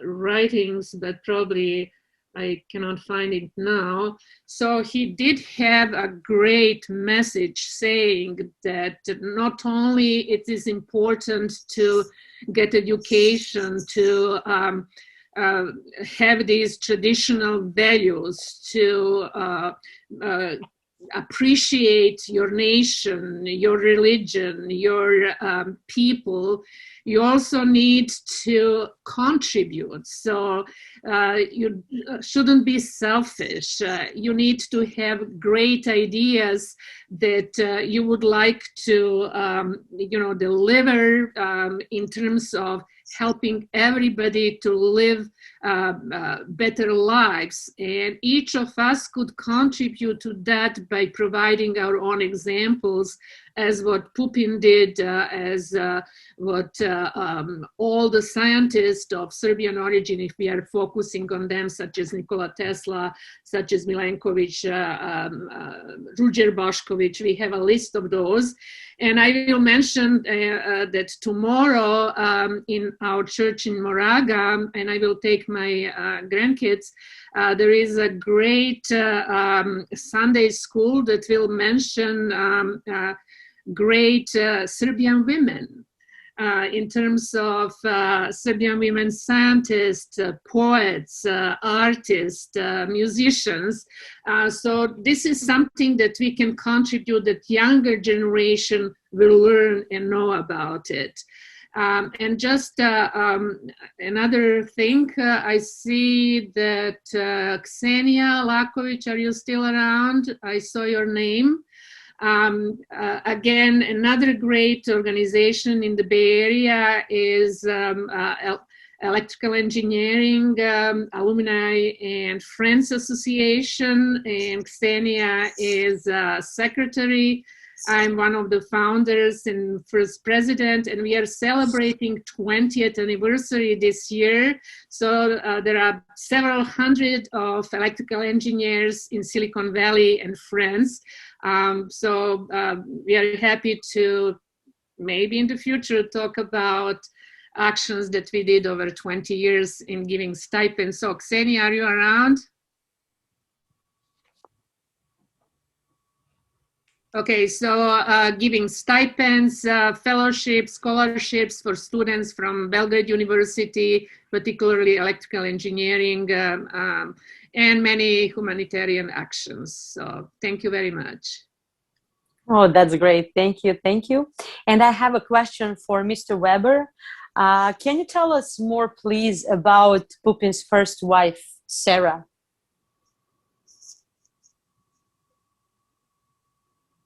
writings, but probably I cannot find it now. So he did have a great message saying that not only it is important to get education, to have these traditional values, to appreciate your nation, your religion, your people, you also need to contribute. So you shouldn't be selfish. You need to have great ideas that you would like to, deliver in terms of helping everybody to live better lives. And each of us could contribute to that by providing our own examples, as what Pupin did, as what all the scientists of Serbian origin, if we are focusing on them, such as Nikola Tesla, such as Milenković, Ruđer Bošković, we have a list of those. And I will mention that tomorrow in our church in Moraga, and I will take my grandkids, there is a great Sunday school that will mention great Serbian women in terms of Serbian women scientists, poets, artists, musicians. So this is something that we can contribute, that younger generation will learn and know about it. And just another thing, I see that Ksenia Laković, are you still around? I saw your name. Again, another great organization in the Bay Area is Electrical Engineering Alumni and Friends Association, and Ksenia is secretary. I'm one of the founders and first president, and we are celebrating 20th anniversary this year. So there are several hundred of electrical engineers in Silicon Valley and friends. So we are happy to maybe in the future talk about actions that we did over 20 years in giving stipends. So Ksenia, are you around? Okay, so giving stipends, fellowships, scholarships for students from Belgrade University, particularly electrical engineering, and many humanitarian actions. So thank you very much.
Oh, that's great. Thank you. Thank you. And I have a question for Mr. Weber. Can you tell us more, please, about Pupin's first wife, Sarah?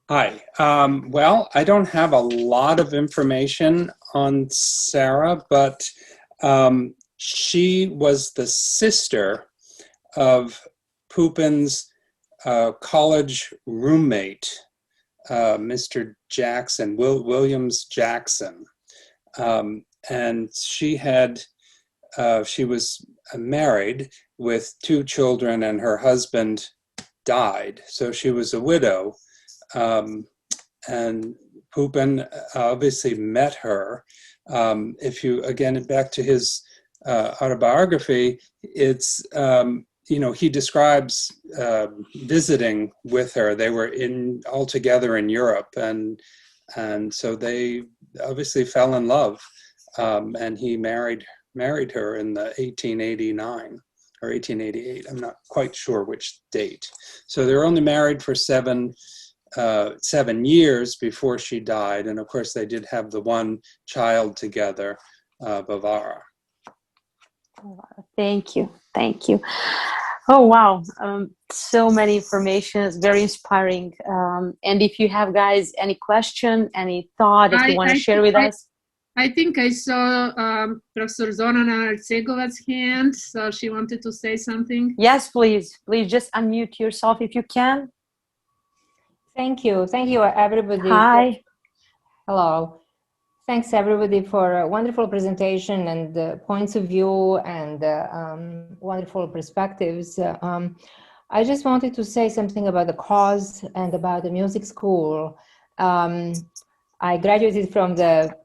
Hi. Well, I don't have a lot of information on Sarah, but she was the sister of Pupin's college roommate, Mr. Jackson, Williams Jackson. And she was married with 2 children, and her husband died. So she was a widow. And Pupin obviously met her. If you, again, back to his autobiography, it's, he describes visiting with her. They were all together in Europe, and so they obviously fell in love, and he married her in the 1889 or 1888. I'm not quite sure which date. So they were only married for 7 years before she died, and of course they did have the one child together, Bavara.
Thank you. Thank you. Oh, wow. So many information. It's very inspiring. And if you have, guys, any question, any thought that you want to share with us?
I think I saw Professor Zorana Arcegovac's hand, so she wanted to say something.
Yes, please. Please just unmute yourself if you can.
Thank you. Thank you, everybody.
Hi.
Hello. Thanks, everybody, for a wonderful presentation and points of view and wonderful perspectives. I just wanted to say something about the cause and about the music school. I graduated from the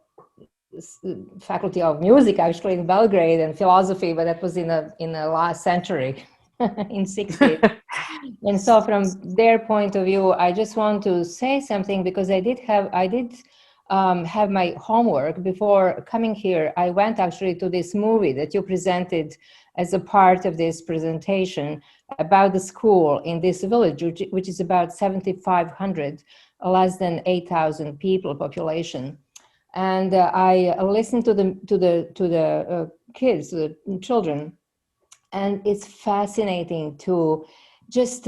Faculty of Music, actually, in Belgrade, and philosophy, but that was in the last century, in 60s. And so from their point of view, I just want to say something, because I did have my homework before coming here. I went actually to this movie that you presented as a part of this presentation about the school in this village, which is about 7,500, less than 8,000 people population. And I listened to the kids, the children, and it's fascinating to just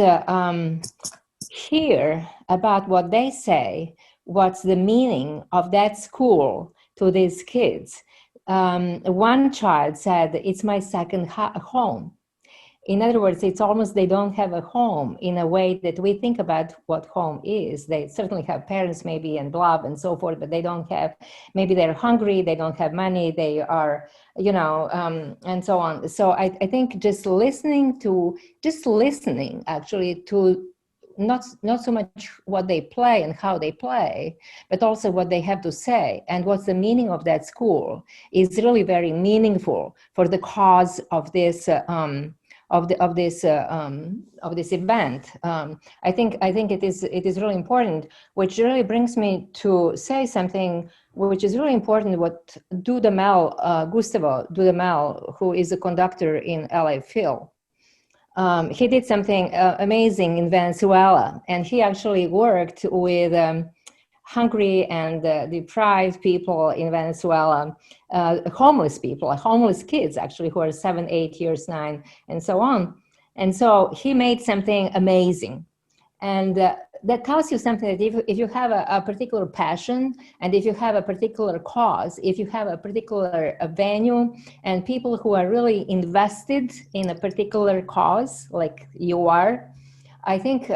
hear about what they say, what's the meaning of that school to these kids. One child said, "It's my second home." In other words, it's almost they don't have a home in a way that we think about what home is. They certainly have parents maybe and love and so forth, but they don't have, maybe they're hungry, they don't have money, they are, and so on. So I think just listening actually to not so much what they play and how they play, but also what they have to say and what's the meaning of that school is really very meaningful for the cause of this of this event. I think it is really important, which really brings me to say something which is really important. What Gustavo Dudamel, who is a conductor in LA Phil, he did something amazing in Venezuela, and he actually worked with hungry and deprived people in Venezuela, homeless people, homeless kids actually, who are 7, 8 years, 9, and so on. And so he made something amazing. And that tells you something, that if you have a particular passion, and if you have a particular cause, if you have a particular venue, and people who are really invested in a particular cause, like you are, I think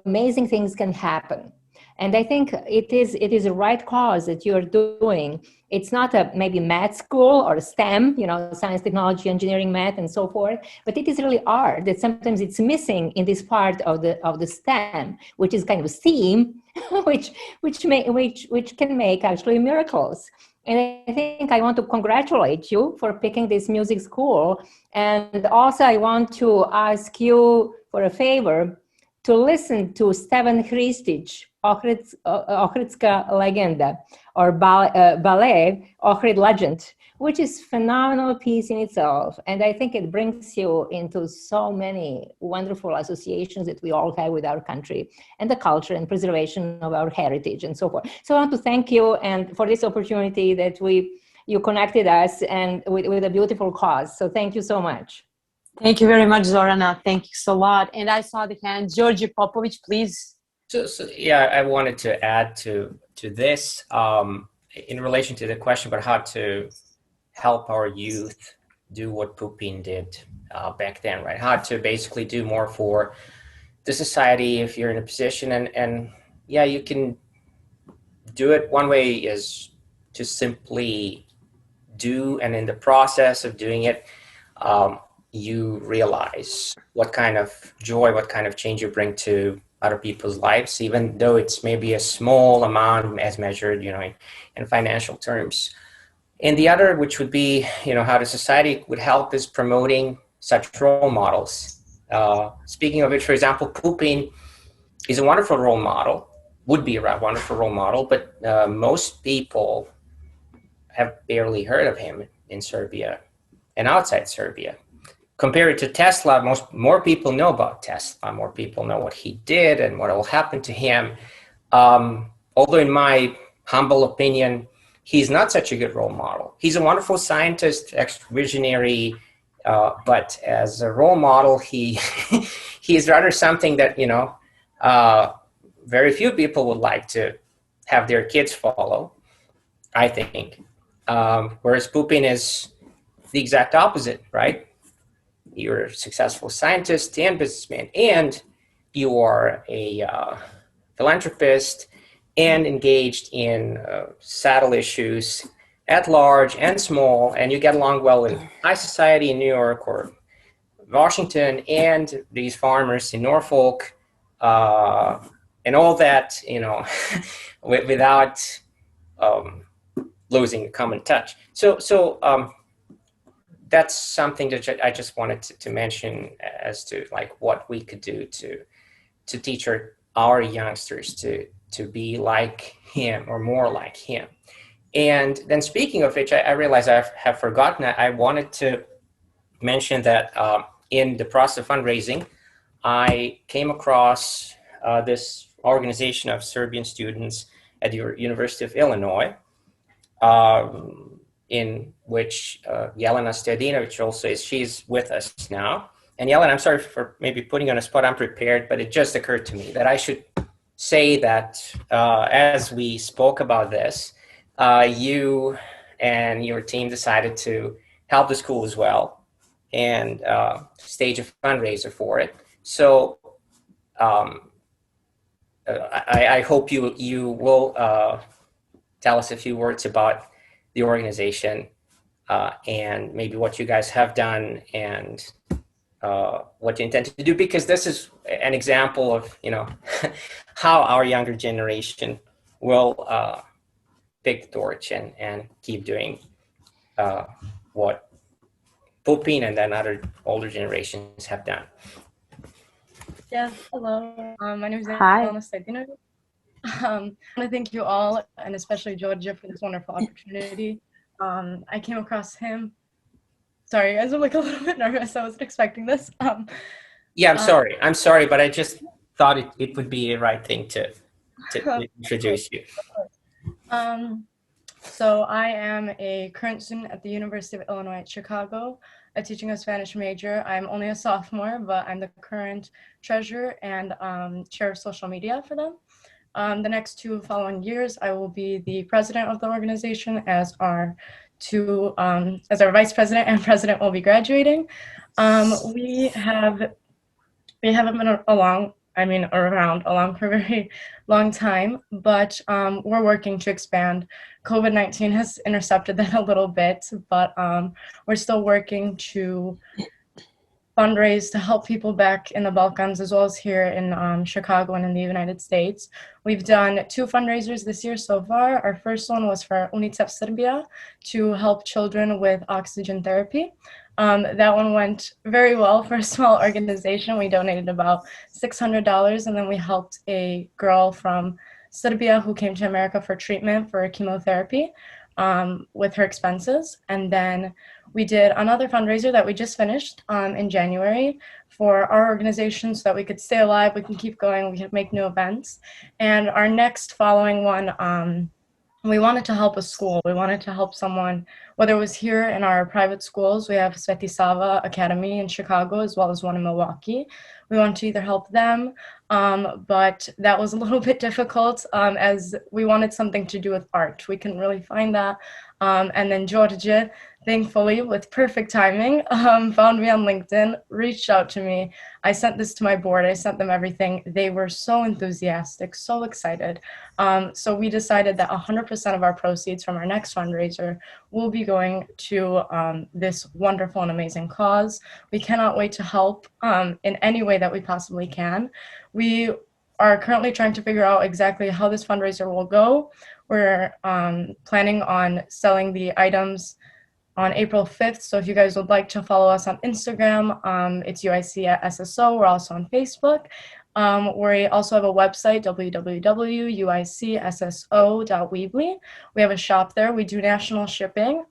amazing things can happen. And I think it is a right cause that you're doing. It's not a maybe math school or STEM, you know, science, technology, engineering, math, and so forth, but it is really art that sometimes it's missing in this part of the STEM, which is kind of STEAM, which can make actually miracles. And I think I want to congratulate you for picking this music school. And also I want to ask you for a favor to listen to Stevan Hristić, Ohridska Legenda, or ballet Ohrid Legend, which is phenomenal piece in itself. And I think it brings you into so many wonderful associations that we all have with our country and the culture and preservation of our heritage and so forth. So I want to thank you and for this opportunity that you connected us and with a beautiful cause. So thank you so much.
Thank you very much, Zorana. Thanks a lot. And I saw the hand. Georgi Popovic, please.
So yeah, I wanted to add to this in relation to the question about how to help our youth do what Pupin did back then, right? How to basically do more for the society if you're in a position. And yeah, you can do it. One way is to simply do, and in the process of doing it, you realize what kind of joy, what kind of change you bring to other people's lives, even though it's maybe a small amount as measured, you know, in financial terms. And the other, which would be, you know, how the society would help, is promoting such role models. Speaking of which, for example, Pupin is a wonderful role model, would be a wonderful role model, but most people have barely heard of him in Serbia and outside Serbia. Compared to Tesla, more people know about Tesla. More people know what he did and what will happen to him. Although in my humble opinion, he's not such a good role model. He's a wonderful scientist, visionary, but as a role model, he is rather something that, you know, very few people would like to have their kids follow, I think. Whereas Pupin is the exact opposite, right? You're a successful scientist and businessman, and you are a philanthropist and engaged in societal issues at large and small, and you get along well in high society in New York or Washington and these farmers in Norfolk, and all that, you know, without losing a common touch. So that's something that I just wanted to mention as to like what we could do to teach our youngsters to be like him or more like him. And then speaking of which, I realized I have forgotten. I wanted to mention that in the process of fundraising, I came across this organization of Serbian students at the University of Illinois, in which Jelena Stojadinović also is. She's with us now. And Jelena, I'm sorry for maybe putting you on a spot, I'm prepared, but it just occurred to me that I should say that as we spoke about this, you and your team decided to help the school as well and stage a fundraiser for it. So I hope you will tell us a few words about the organization and maybe what you guys have done and what you intend to do, because this is an example of, you know, how our younger generation will pick the torch and keep doing what Pupin and then other older generations have done.
Yes, hello. My name is Jelena Stojadinović. I want to thank you all, and especially Georgia, for this wonderful opportunity. I came across him. Sorry, guys, I'm like a little bit nervous. I wasn't expecting this.
Yeah, I'm sorry, but I just thought it would be a right thing to introduce you.
So I am a current student at the University of Illinois at Chicago. teaching a Spanish major. I'm only a sophomore, but I'm the current treasurer and chair of social media for them. The next 2 following years, I will be the president of the organization as our vice president and president will be graduating. We haven't been around for a very long time, but we're working to expand. COVID-19 has intercepted that a little bit, but we're still working to fundraise to help people back in the Balkans as well as here in Chicago and in the United States. We've done 2 fundraisers this year so far. Our first one was for UNICEF Serbia to help children with oxygen therapy. That one went very well for a small organization. We donated about $600, and then we helped a girl from Serbia who came to America for treatment for chemotherapy with her expenses. And then we did another fundraiser that we just finished in January for our organization so that we could stay alive, we can keep going, we can make new events. And our next following one, we wanted to help a school. We wanted to help someone, whether it was here in our private schools. We have Sveti Sava Academy in Chicago as well as one in Milwaukee. We wanted to either help them, but that was a little bit difficult as we wanted something to do with art. We couldn't really find that. And then Georgia, thankfully, with perfect timing, found me on LinkedIn, reached out to me. I sent this to my board. I sent them everything. They were so enthusiastic, so excited. So we decided that 100% of our proceeds from our next fundraiser will be going to this wonderful and amazing cause. We cannot wait to help in any way that we possibly can. We are currently trying to figure out exactly how this fundraiser will go. We're planning on selling the items on April 5th. So if you guys would like to follow us on Instagram, it's UIC at SSO. We're also on Facebook. We also have a website, www.uicsso.weebly. We have a shop there. We do national shipping.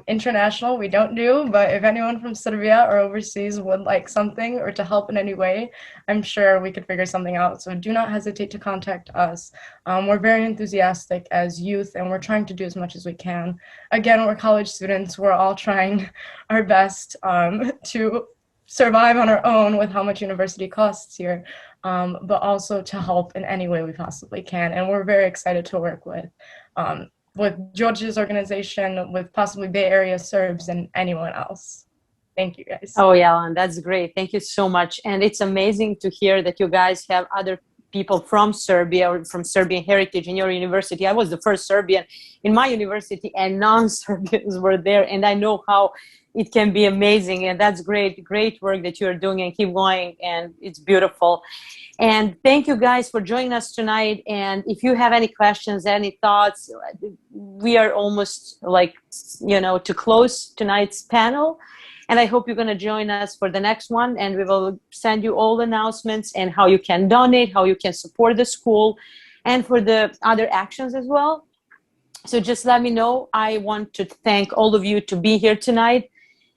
International, we don't do, but if anyone from Serbia or overseas would like something or to help in any way, I'm sure we could figure something out. So do not hesitate to contact us. We're very enthusiastic as youth, and we're trying to do as much as we can. Again, we're college students. We're all trying our best to survive on our own with how much university costs here, but also to help in any way we possibly can. And we're very excited to work with George's organization, with possibly Bay Area Serbs and anyone else. Thank you, guys.
Oh, yeah, that's great. Thank you so much. And it's amazing to hear that you guys have other people from Serbia or from Serbian heritage in your university. I was the first Serbian in my university, and non-Serbians were there. And I know how it can be amazing. And that's great work that you're doing, and keep going. And it's beautiful. And thank you guys for joining us tonight. And if you have any questions, any thoughts, we are almost to close tonight's panel. And I hope you're going to join us for the next one. And we will send you all the announcements and how you can donate, how you can support the school, and for the other actions as well. So just let me know. I want to thank all of you to be here tonight.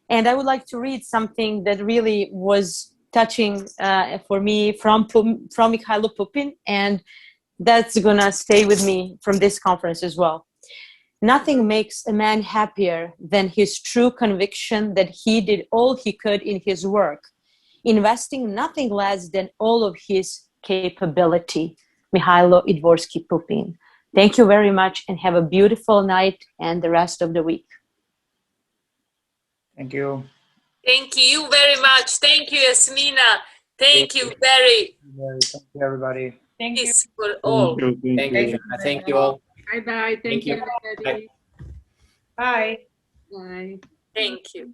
And I would like to read something that really was touching for me from Mihajlo Pupin. And that's going to stay with me from this conference as well. Nothing makes a man happier than his true conviction that he did all he could in his work, investing nothing less than all of his capability. Mihajlo Idvorski Pupin. Thank you very much, and have a beautiful night and the rest of the week.
Thank you.
Thank you very much. Thank you, Jasmina. Thank you very.
Thank you, everybody.
Thank you
for all.
Thank you. Thank you all.
Bye-bye. Thank you, everybody.
Bye.
Bye.
Thank you.